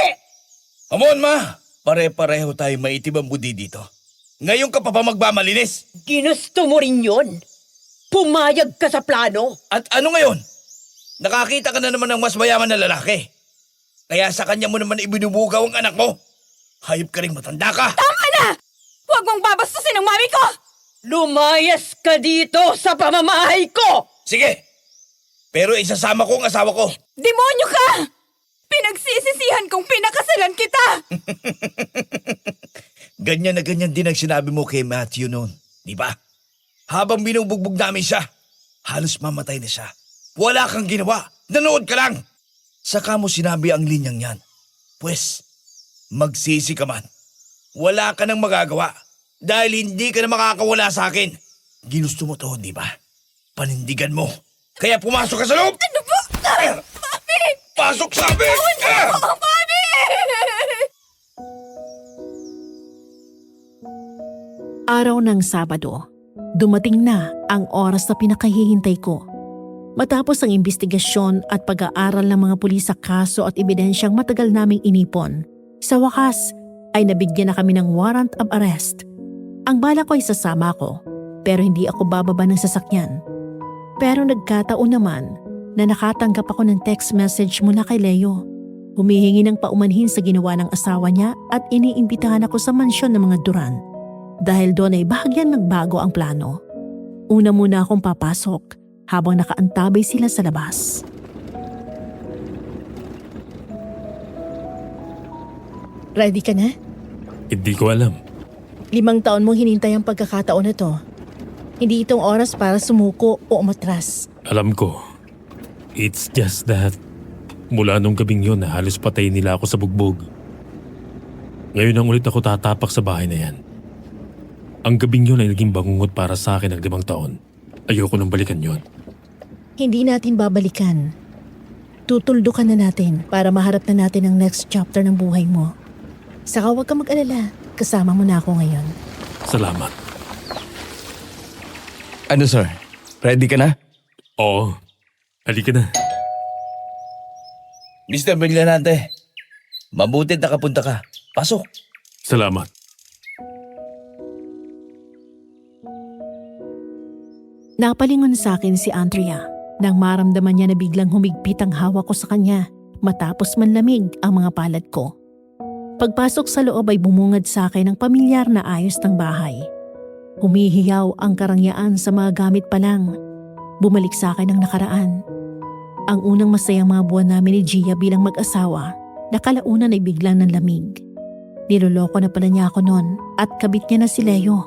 Come on, ma! Pare-pareho tayo maitim ang budi dito. Ngayon ka pa magmamalinis? Ginusto mo rin yun. Pumayag ka sa plano. At ano ngayon? Nakakita ka na naman ng mas mayaman na lalaki. Kaya sa kanya mo naman ibinubugaw ang anak mo. Hayop ka ring matanda ka. Tama na! Huwag mong babastusin ang mami ko! Lumayas ka dito sa pamamahay ko! Sige, pero isasama ko ang asawa ko. Demonyo ka! Pinagsisisihan kong pinakasalan kita! Ganyan na ganyan din ang sinabi mo kay Matthew noon, di ba? Habang binubugbog namin siya, halos mamatay na siya. Wala kang ginawa, nanood ka lang. Saka mo sinabi ang linyang yan. Pwes, magsisi ka man. Wala ka nang magagawa dahil hindi ka na makakawala sa akin. Ginusto mo to, di ba? Panindigan mo. Kaya pumasok ka sa loob! Ano ba? Mami! Pasok sabi! Oh, Mami! Araw ng Sabado, dumating na ang oras na pinakahihintay ko. Matapos ang investigasyon at pag-aaral ng mga pulis sa kaso at ebidensyang matagal naming inipon, sa wakas ay nabigyan na kami ng warrant of arrest. Ang bala ko ay sasama ko, pero hindi ako bababa ng sasakyan. Pero nagkataon naman na nakatanggap ako ng text message mula kay Leo. Humihingi ng paumanhin sa ginawa ng asawa niya at iniimbitahan ako sa mansyon ng mga Duran. Dahil doon ay bahagyang nagbago ang plano. Una muna akong papasok habang nakaantabay sila sa labas. Ready ka na? Hindi ko alam. 5 taon mong hinintay ang pagkakataon na to. Hindi itong oras para sumuko o umatras. Alam ko. It's just that mula nung gabing yun na halos patay nila ako sa bugbog. Ngayon ang ulit ako tatapak sa bahay na yan. Ang gabing yun ay naging bangungot para sa akin ng 5 taon. Ayoko nang balikan yun. Hindi natin babalikan. Tutuldukan na natin para maharap na natin ang next chapter ng buhay mo. Saka huwag ka mag-alala. Kasama mo na ako ngayon. Salamat. Ano sir? Ready ka na? Oo. Halika na. Mr. Villarante, mabutit nakapunta ka. Pasok. Salamat. Napalingon sa akin si Andrea nang maramdaman niya na biglang humigpit ang hawak ko sa kanya matapos manlamig ang mga palad ko. Pagpasok sa loob ay bumungad sa akin ang pamilyar na ayos ng bahay. Humihiyaw ang karangyaan sa mga gamit pa lang. Bumalik sa akin ang nakaraan. Ang unang masayang mga buwan namin ni Gia bilang mag-asawa na kalaunan ay biglang nanlamig. Niloloko na pala niya ako noon at kabit niya na si Leo.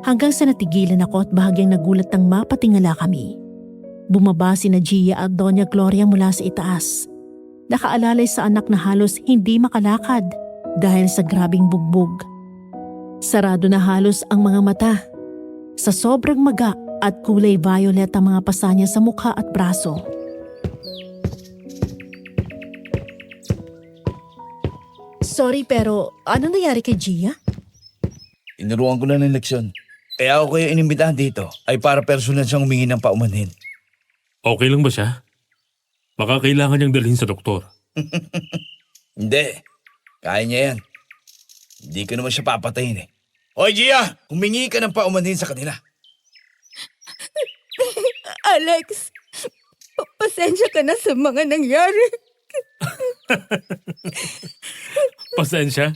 Hanggang sa natigilan ako at bahagyang nagulat nang mapatingala kami. Bumaba si na Gia at Doña Gloria mula sa itaas. Nakaalalay sa anak na halos hindi makalakad dahil sa grabing bugbog. Sarado na halos ang mga mata. Sa sobrang maga at kulay violet ang mga pasa niya sa mukha at braso. Sorry pero ano nangyari kay Gia? Tinuruan ko na ng leksyon. Kaya ako kayo inimbitahan dito ay para personal siyang humingi ng paumanhin. Okay lang ba siya? Baka kailangan niyang dalhin sa doktor. Hindi. Kaya niya yan. Hindi ko naman siya papatayin eh. Hoy Gia! Humingi ka ng paumanhin sa kanila. Alex, pasensya ka na sa mga nangyari. Pasensya?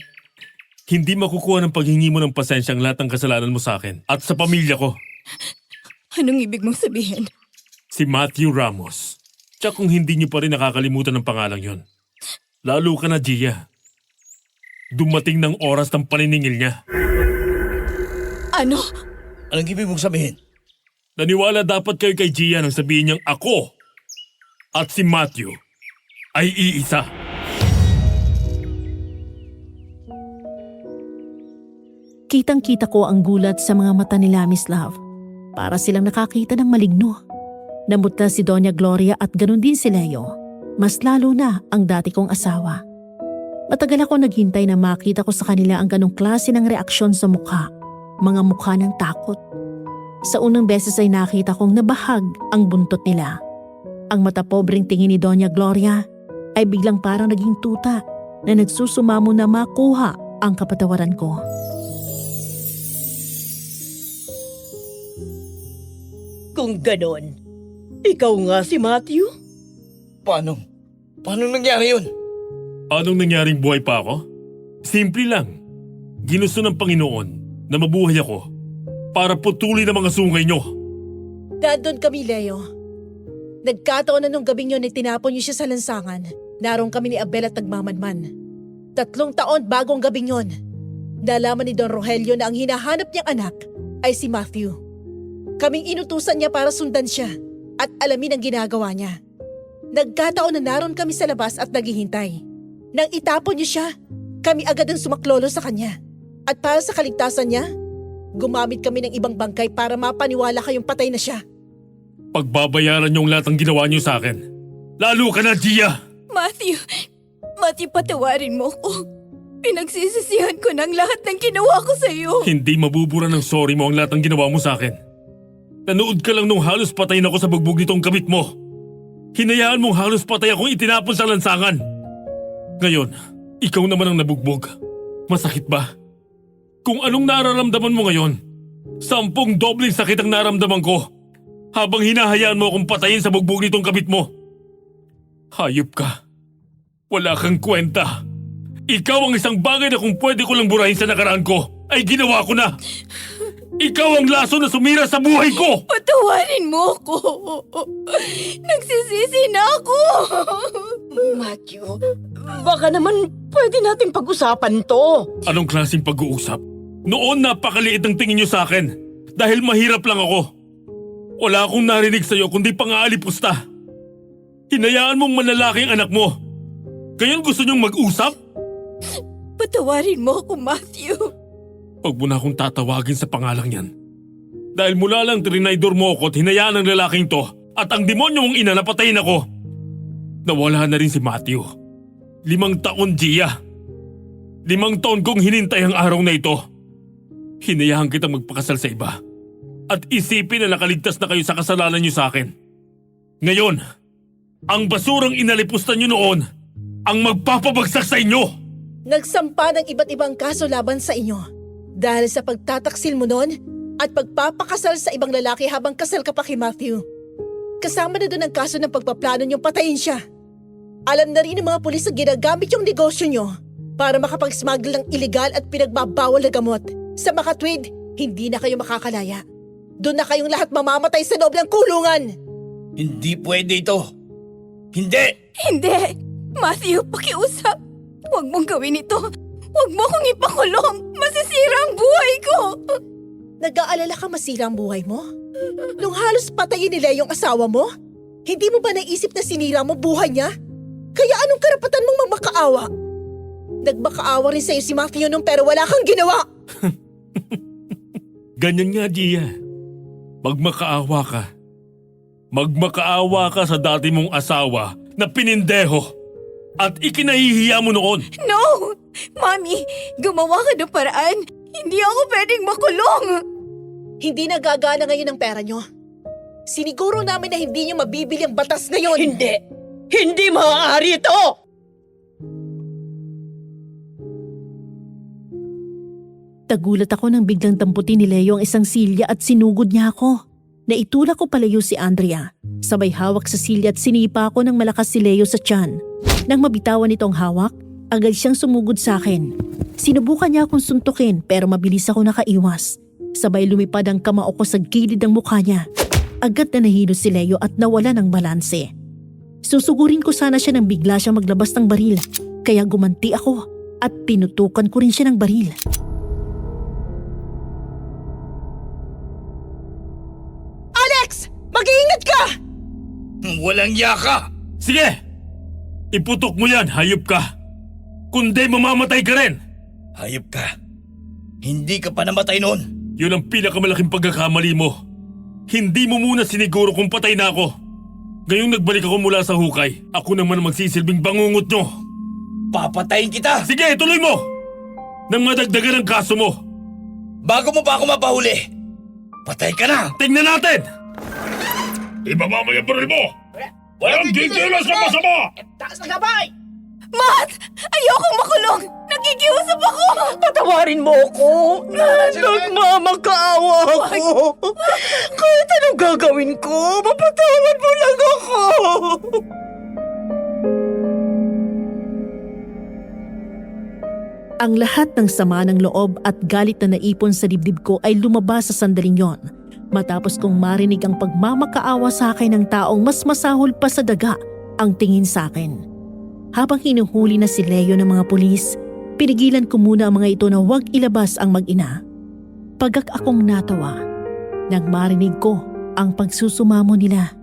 Hindi makukuha ng paghingi mo ng pasensya ang lahat ng kasalanan mo sa akin at sa pamilya ko. Anong ibig mong sabihin? Si Matthew Ramos. Tsaka kung hindi niyo pa rin nakakalimutan ng pangalang yon. Lalo ka na, Gia. Dumating ng oras ng paniningil niya. Ano? Anong ibig mong sabihin? Naniwala dapat kayo kay Gia nang sabihin niyang ako at si Matthew ay iisa. Kitang-kita ko ang gulat sa mga mata nila, Miss Love. Para silang nakakita ng maligno. Namutla si Doña Gloria at ganun din si Leo. Mas lalo na ang dati kong asawa. Matagal ako naghintay na makita ko sa kanila ang ganong klase ng reaksyon sa mukha. Mga mukha ng takot. Sa unang beses ay nakita kong nabahag ang buntot nila. Ang matapobreng tingin ni Doña Gloria ay biglang parang naging tuta na nagsusumamo na makuha ang kapatawaran ko. Kung ganon, ikaw nga si Matthew? Paano? Paano nangyari yun? Anong nangyaring buhay pa ako? Simple lang. Ginusto ng Panginoon na mabuhay ako para putulin ang mga sungay niyo. Nandun kami, Leo. Nagkataon na nung gabing yun ay tinapon niyo siya sa lansangan. Naroon kami ni Abel at nagmamanman. 3 taon bago ang gabing yun. Nalaman ni Don Rogelio na ang hinahanap niyang anak ay si Matthew. Kaming inutusan niya para sundan siya at alamin ang ginagawa niya. Nagkataon na naroon kami sa labas at naghihintay. Nang itapon niyo siya, kami agad ang sumaklolo sa kanya. At para sa kaligtasan niya, gumamit kami ng ibang bangkay para mapaniwala kayong patay na siya. Pagbabayaran niyo ang lahat ng ginawa niyo sa akin. Lalo ka na, Gia! Matthew, patawarin mo ko. Pinagsisisihan ko ng lahat ng ginawa ko sa iyo. Hindi mabubura ng sorry mo ang lahat ng ginawa mo sa akin. Nanood ka lang nung halos patayin ako sa bugbog nitong kabit mo. Hinayaan mong halos patay akong itinapon sa lansangan. Ngayon, ikaw naman ang nabugbog. Masakit ba? Kung anong nararamdaman mo ngayon, 10 dobleng sakit ang naramdaman ko habang hinahayaan mo akong patayin sa bugbog nitong kabit mo. Hayop ka. Wala kang kwenta. Ikaw ang isang bagay na kung pwede ko lang burahin sa nakaraan ko, ay ginawa ko na. Ikaw ang laso na sumira sa buhay ko! Patawarin mo ko. Nagsisisi na ako. Matthew, baka naman pwede nating pag-usapan to. Anong klaseng pag-uusap? Noon napakaliit ang tingin niyo sa akin dahil mahirap lang ako. Wala akong narinig sa'yo kundi pang-aalipusta. Hinayaan mong manlalaki ang anak mo. Ngayon gusto niyong mag-usap? Patawarin mo ako, Matthew. Huwag mo na akong tatawagin sa pangalang yan. Dahil mula lang trinaydor mo ako at hinayaan ang lalaking to at ang demonyo mong ina napatayin ako. Nawala na rin si Matthew. 5 taon, Gia. 5 taon kong hinintay ang araw na ito. Hinayahan kitang magpakasal sa iba. At isipin na nakaligtas na kayo sa kasalanan niyo sa akin. Ngayon, ang basurang inalipustan niyo noon ang magpapabagsak sa inyo. Nagsampa ng iba't ibang kaso laban sa inyo. Dahil sa pagtataksil mo noon at pagpapakasal sa ibang lalaki habang kasal ka pa kay Matthew. Kasama na doon ang kaso ng pagpaplano niyong patayin siya. Alam na rin ng mga pulis na ginagamit yung negosyo niyo para makapag-smuggle ng iligal at pinagbabawal na gamot. Sa makatwid, hindi na kayo makakalaya. Doon na kayong lahat mamamatay sa loob ng kulungan. Hindi pwede ito. Hindi! Hindi. Matthew, pakiusap. Huwag mong gawin ito. Huwag mo akong ipakulong. Masisira ang buhay ko. Nag-aalala ka masira ang buhay mo? Nung halos patayin nila yung asawa mo? Hindi mo ba naisip na sinira mo buhay niya? Kaya anong karapatan mong magmakaawa? Nagmakaawa rin sa'yo si Matthew nung pero wala kang ginawa. Ganyan nga, Gia. Magmakaawa ka. Magmakaawa ka sa dati mong asawa na pinindeho at ikinahihiya mo noon. No! Mami, gumawa ka ng paraan. Hindi ako pwedeng makulong. Hindi nagagana ngayon ang pera nyo. Siniguro namin na hindi nyo mabibili ang batas ngayon. Hindi! Hindi maaari ito! Tagulat ako nang biglang damputin ni Leo ang isang silya at sinugod niya ako. Naitulak ko palayo si Andrea. Sabay hawak sa silya at sinipa ako ng malakas si Leo sa tiyan. Nang mabitawan nitong hawak, agad siyang sumugod sa akin. Sinubukan niya akong suntukin pero mabilis ako nakaiwas. Sabay lumipad ang kamao ko sa gilid ng mukha niya. Agad na nahilo si Leo at nawala ng balanse. Susugurin ko sana siya nang bigla siya maglabas ng baril. Kaya gumanti ako at pinutukan ko rin siya ng baril. Alex! Mag-iingat ka! Walang yaka! Sige! Iputok mo yan, hayop ka! Kundi mamamatay ka rin! Hayop ka. Hindi ka pa namatay noon. Yun ang pinakamalaking pagkakamali mo. Hindi mo muna siniguro kung patay na ako. Ngayong nagbalik ako mula sa hukay, ako naman ang magsisilbing bangungot nyo. Papatayin kita! Sige, tuloy mo! Nang madagdagan ang kaso mo. Bago mo pa ako mapahuli, patay ka na! Tingnan natin! Ibaba mo yung baril mo! Walang gigilas sa masama! Taas na gabay! Matt! Ayokong makulong! Nakikiusap ako! Patawarin mo ako! Nagmamakaawa ako! Kahit anong gagawin ko, mapatawad mo lang ako! Ang lahat ng sama ng loob at galit na naipon sa dibdib ko ay lumabas sa sandaling yon. Matapos kong marinig ang pagmamakaawa sa akin ng taong mas masahol pa sa daga ang tingin sa akin. Habang hinuhuli na si Leo ng mga pulis, pinigilan ko muna ang mga ito na huwag ilabas ang mag-ina. Pagak akong natawa, nang marinig ko ang pagsusumamo nila.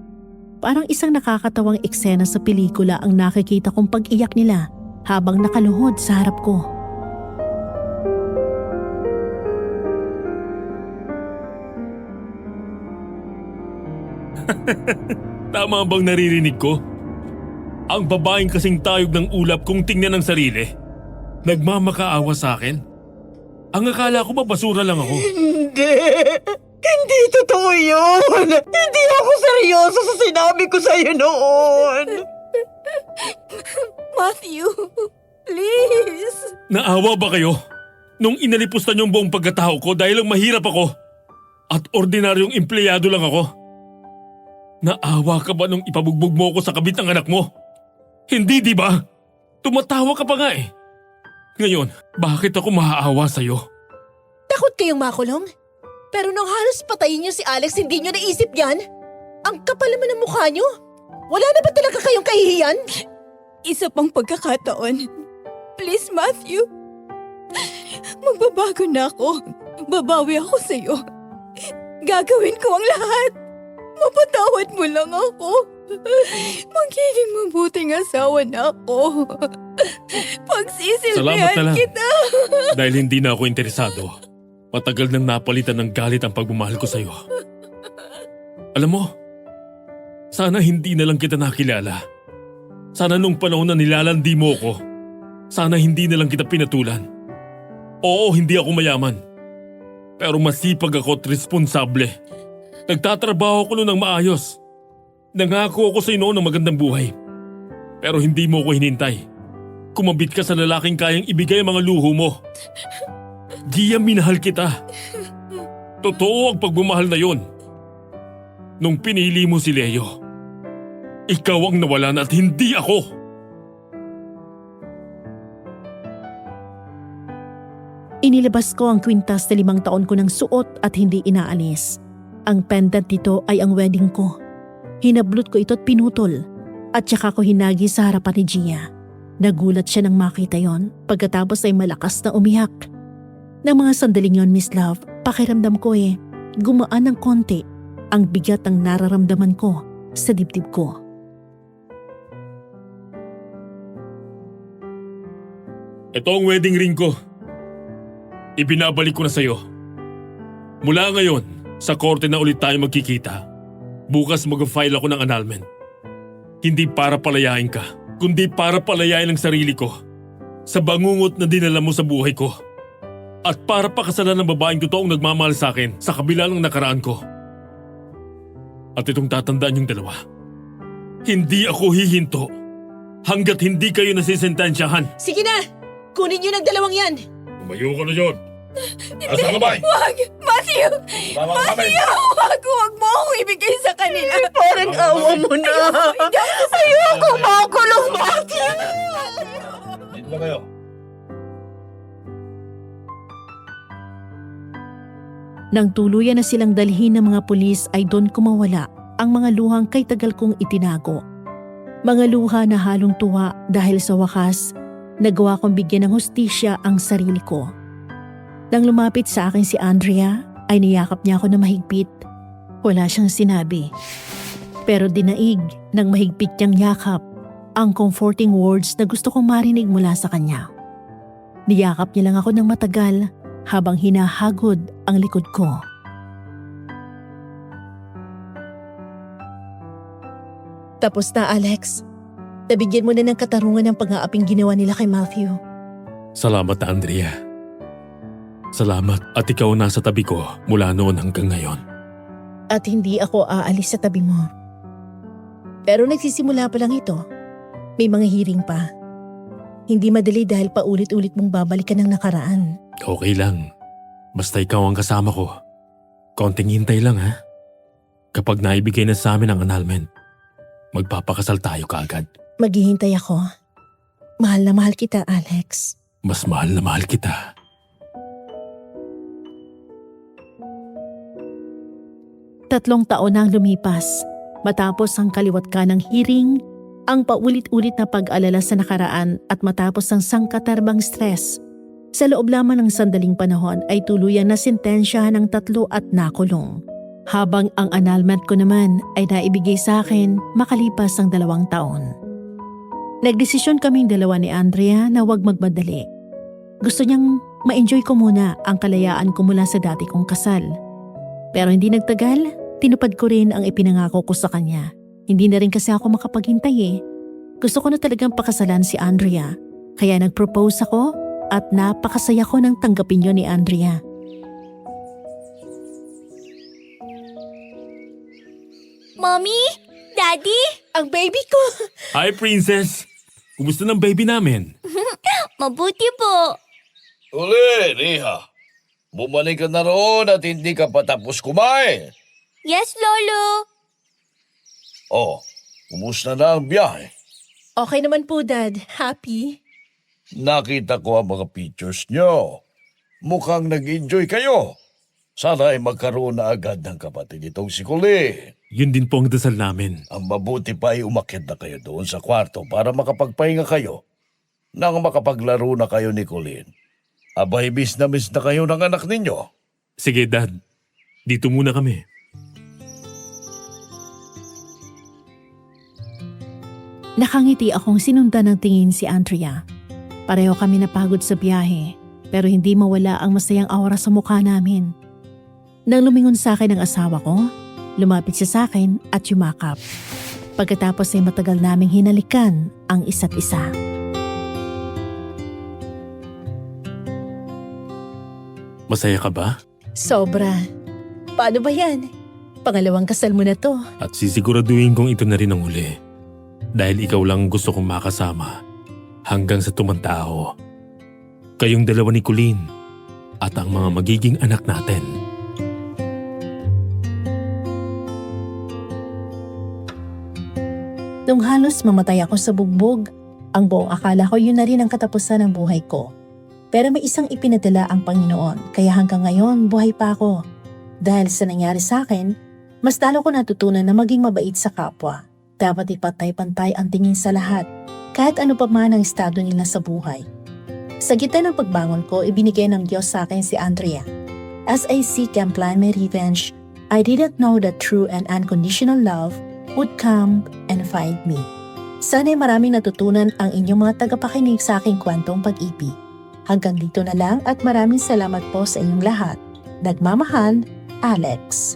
Parang isang nakakatawang eksena sa pelikula ang nakikita kong pag-iyak nila habang nakaluhod sa harap ko. Tama bang naririnig ko? Ang babaeng kasing tayog ng ulap kung tingnan ang sarili. Nagmamakaawa sa akin? Ang akala ko ba basura lang ako? Hindi! Hindi totoo yun! Hindi ako seryoso sa sinabi ko sa'yo noon! Matthew, please! Naawa ba kayo? Nung inalipusta niyong buong pagkatao ko dahil lang mahirap ako at ordinaryong empleyado lang ako? Naawa ka ba nung ipabugbog mo ako sa kabit ng anak mo? Hindi, di ba? Tumatawa ka pa nga eh. Ngayon, bakit ako maaawa sa'yo? Takot kayong makulong? Pero nung halos patayin niyo si Alex, hindi niyo naisip yan? Ang kapal naman ng mukha niyo. Wala na ba talaga kayong kahihiyan? Isa pang pagkakataon. Please, Matthew. Magbabago na ako. Babawi ako sa'yo. Gagawin ko ang lahat. Mapatawad mo lang ako. Magiging mabuting asawa na ako. Salamat na Pagsisilbihan lang. kita. Dahil hindi na ako interesado. Matagal nang napalitan ng galit ang pagmamahal ko sa'yo. Alam mo, sana hindi na lang kita nakilala. Sana nung panahon na nilalandi mo ko, sana hindi na lang kita pinatulan. Oo, hindi ako mayaman. Pero masipag ako at responsable. Nagtatrabaho ko noon ng maayos. Nangako ako sa iyo noon ng magandang buhay. Pero hindi mo ako hinintay. Kumabit ka sa lalaking kayang ibigay ang mga luho mo. Gia, minahal kita. Totoo ang pagmamahal na yon. Nung pinili mo si Leo, ikaw ang nawalan at hindi ako. Inilabas ko ang kwintas na 5 taon ko ng suot at hindi inaalis. Ang pendant nito ay ang wedding ko. Hinablot ko ito at pinutol at saka ko hinagi sa harapan ni Gia. Nagulat siya nang makita yon, pagkatapos ay malakas na umiyak. Nang mga sandaling yon, Miss Love, pakiramdam ko gumaan ng konti ang bigat ng nararamdaman ko sa dibdib ko. Ito ang wedding ring ko. Ibinabalik ko na sa'yo. Mula ngayon, sa korte na ulit tayo magkikita. Bukas mag-file ako ng annulment. Hindi para palayain ka, kundi para palayain ang sarili ko. sa bangungot na dinala mo sa buhay ko. At para pakasalan ng babaeng totoong nagmamahal sa akin sa kabila ng nakaraan ko. At itong tatandaan yung dalawa. Hindi ako hihinto hanggat hindi kayo nasisentensyahan. Sige na! Kunin niyo ng dalawang yan! Tumayo ka na dyan. Asa ka ba? Wag! Matthew! Wag mo akong ibigay sa kanila. Parang awa mo na! Ayoko makulong, Matthew! Dito na kayo. Nang tuluyan na silang dalhin ng mga pulis ay doon kumawala ang mga luhang kay tagal kong itinago. Mga luha na halong tuwa dahil sa wakas, nagawa kong bigyan ng hustisya ang sarili ko. Nang lumapit sa akin si Andrea, ay niyakap niya ako na mahigpit. Wala siyang sinabi. Pero dinaig ng mahigpit niyang yakap ang comforting words na gusto kong marinig mula sa kanya. Niyakap niya lang ako ng matagal habang hinahagod ang likod ko. Tapos na, Alex. Nabigyan mo na ng katarungan ng pang-aaping ginawa nila kay Matthew. Salamat, Andrea. Salamat at ikaw nasa tabi ko mula noon hanggang ngayon. At hindi ako aalis sa tabi mo. Pero nagsisimula pa lang ito. May mga hearing pa. Hindi madali dahil paulit-ulit mong babalikan ng nakaraan. Okay lang. Basta ikaw ang kasama ko. Konting hintay lang ha. Kapag naibigay na sa amin ang annulment, magpapakasal tayo kaagad. Maghihintay ako. Mahal na mahal kita, Alex. Mas mahal na mahal kita. Tatlong taon na ang lumipas. Matapos ang kaliwat ka ng hearing, ang paulit-ulit na pag-alala sa nakaraan at matapos ang sangkatarbang stress. Sa loob lamang ng sandaling panahon ay tuluyang nasintensyahan ng 3 at nakulong. Habang ang annulment ko naman ay naibigay sa akin makalipas ang 2 taon. Nagdesisyon kaming dalawa ni Andrea na huwag magmadali. Gusto niyang ma-enjoy ko muna ang kalayaan ko mula sa dati kong kasal. Pero hindi nagtagal, tinupad ko rin ang ipinangako ko sa kanya. Hindi na rin kasi ako makapaghintay eh. Gusto ko na talagang pakasalan si Andrea. Kaya nag-propose ako at napakasaya ko nang tanggapin yun ni Andrea. Mommy? Daddy? Ang baby ko! Hi, Princess! Kumusta ng baby namin? Mabuti po. Uli, Riha. Bumalik ka na roon at hindi ka pa tapos kumain. Yes, Lolo. Oh, kumusta na ang biyahe? Okay naman po, Dad. Happy? Nakita ko ang mga pictures nyo. Mukhang nag-enjoy kayo. Sana ay magkaroon na agad ng kapatid itong si Colleen. Yun din po ang dasal namin. Ang mabuti pa ay umakyat na kayo doon sa kwarto para makapagpahinga kayo. Nang makapaglaro na kayo ni Colleen. Abay, miss na kayo ng anak ninyo. Sige, Dad. Dito muna kami. Nakangiti akong sinundan ng tingin si Andrea. Pareho kami napagod sa biyahe, pero hindi mawala ang masayang aura sa mukha namin. Nang lumingon sa akin ang asawa ko, lumapit siya sa akin at yumakap. Pagkatapos ay matagal naming hinalikan ang isa't isa. Masaya ka ba? Sobra. Paano ba yan? Pangalawang kasal mo na to. At sisiguraduhin kong ito na rin ang huli. Dahil ikaw lang gusto kong makasama hanggang sa tumanda ako. Kayong dalawa ni Colleen at ang mga magiging anak natin. Nung halos mamatay ako sa bugbog, ang buong akala ko yun na rin ang katapusan ng buhay ko. Pero may isang ipinadala ang Panginoon, kaya hanggang ngayon buhay pa ako. Dahil sa nangyari sa akin, mas lalo ko natutunan na maging mabait sa kapwa. Dapat ipantay-pantay ang tingin sa lahat, kahit ano pa man ang estado nila sa buhay. Sa gitna ng pagbangon ko, ibinigay ng Diyos sa akin si Andrea. As I seek and plan my revenge, I didn't know that true and unconditional love would come and find me. Sana'y maraming natutunan ang inyong mga tagapakinig sa aking kwentong pag-ibig. Hanggang dito na lang at maraming salamat po sa inyong lahat. Nagmamahal, Alex.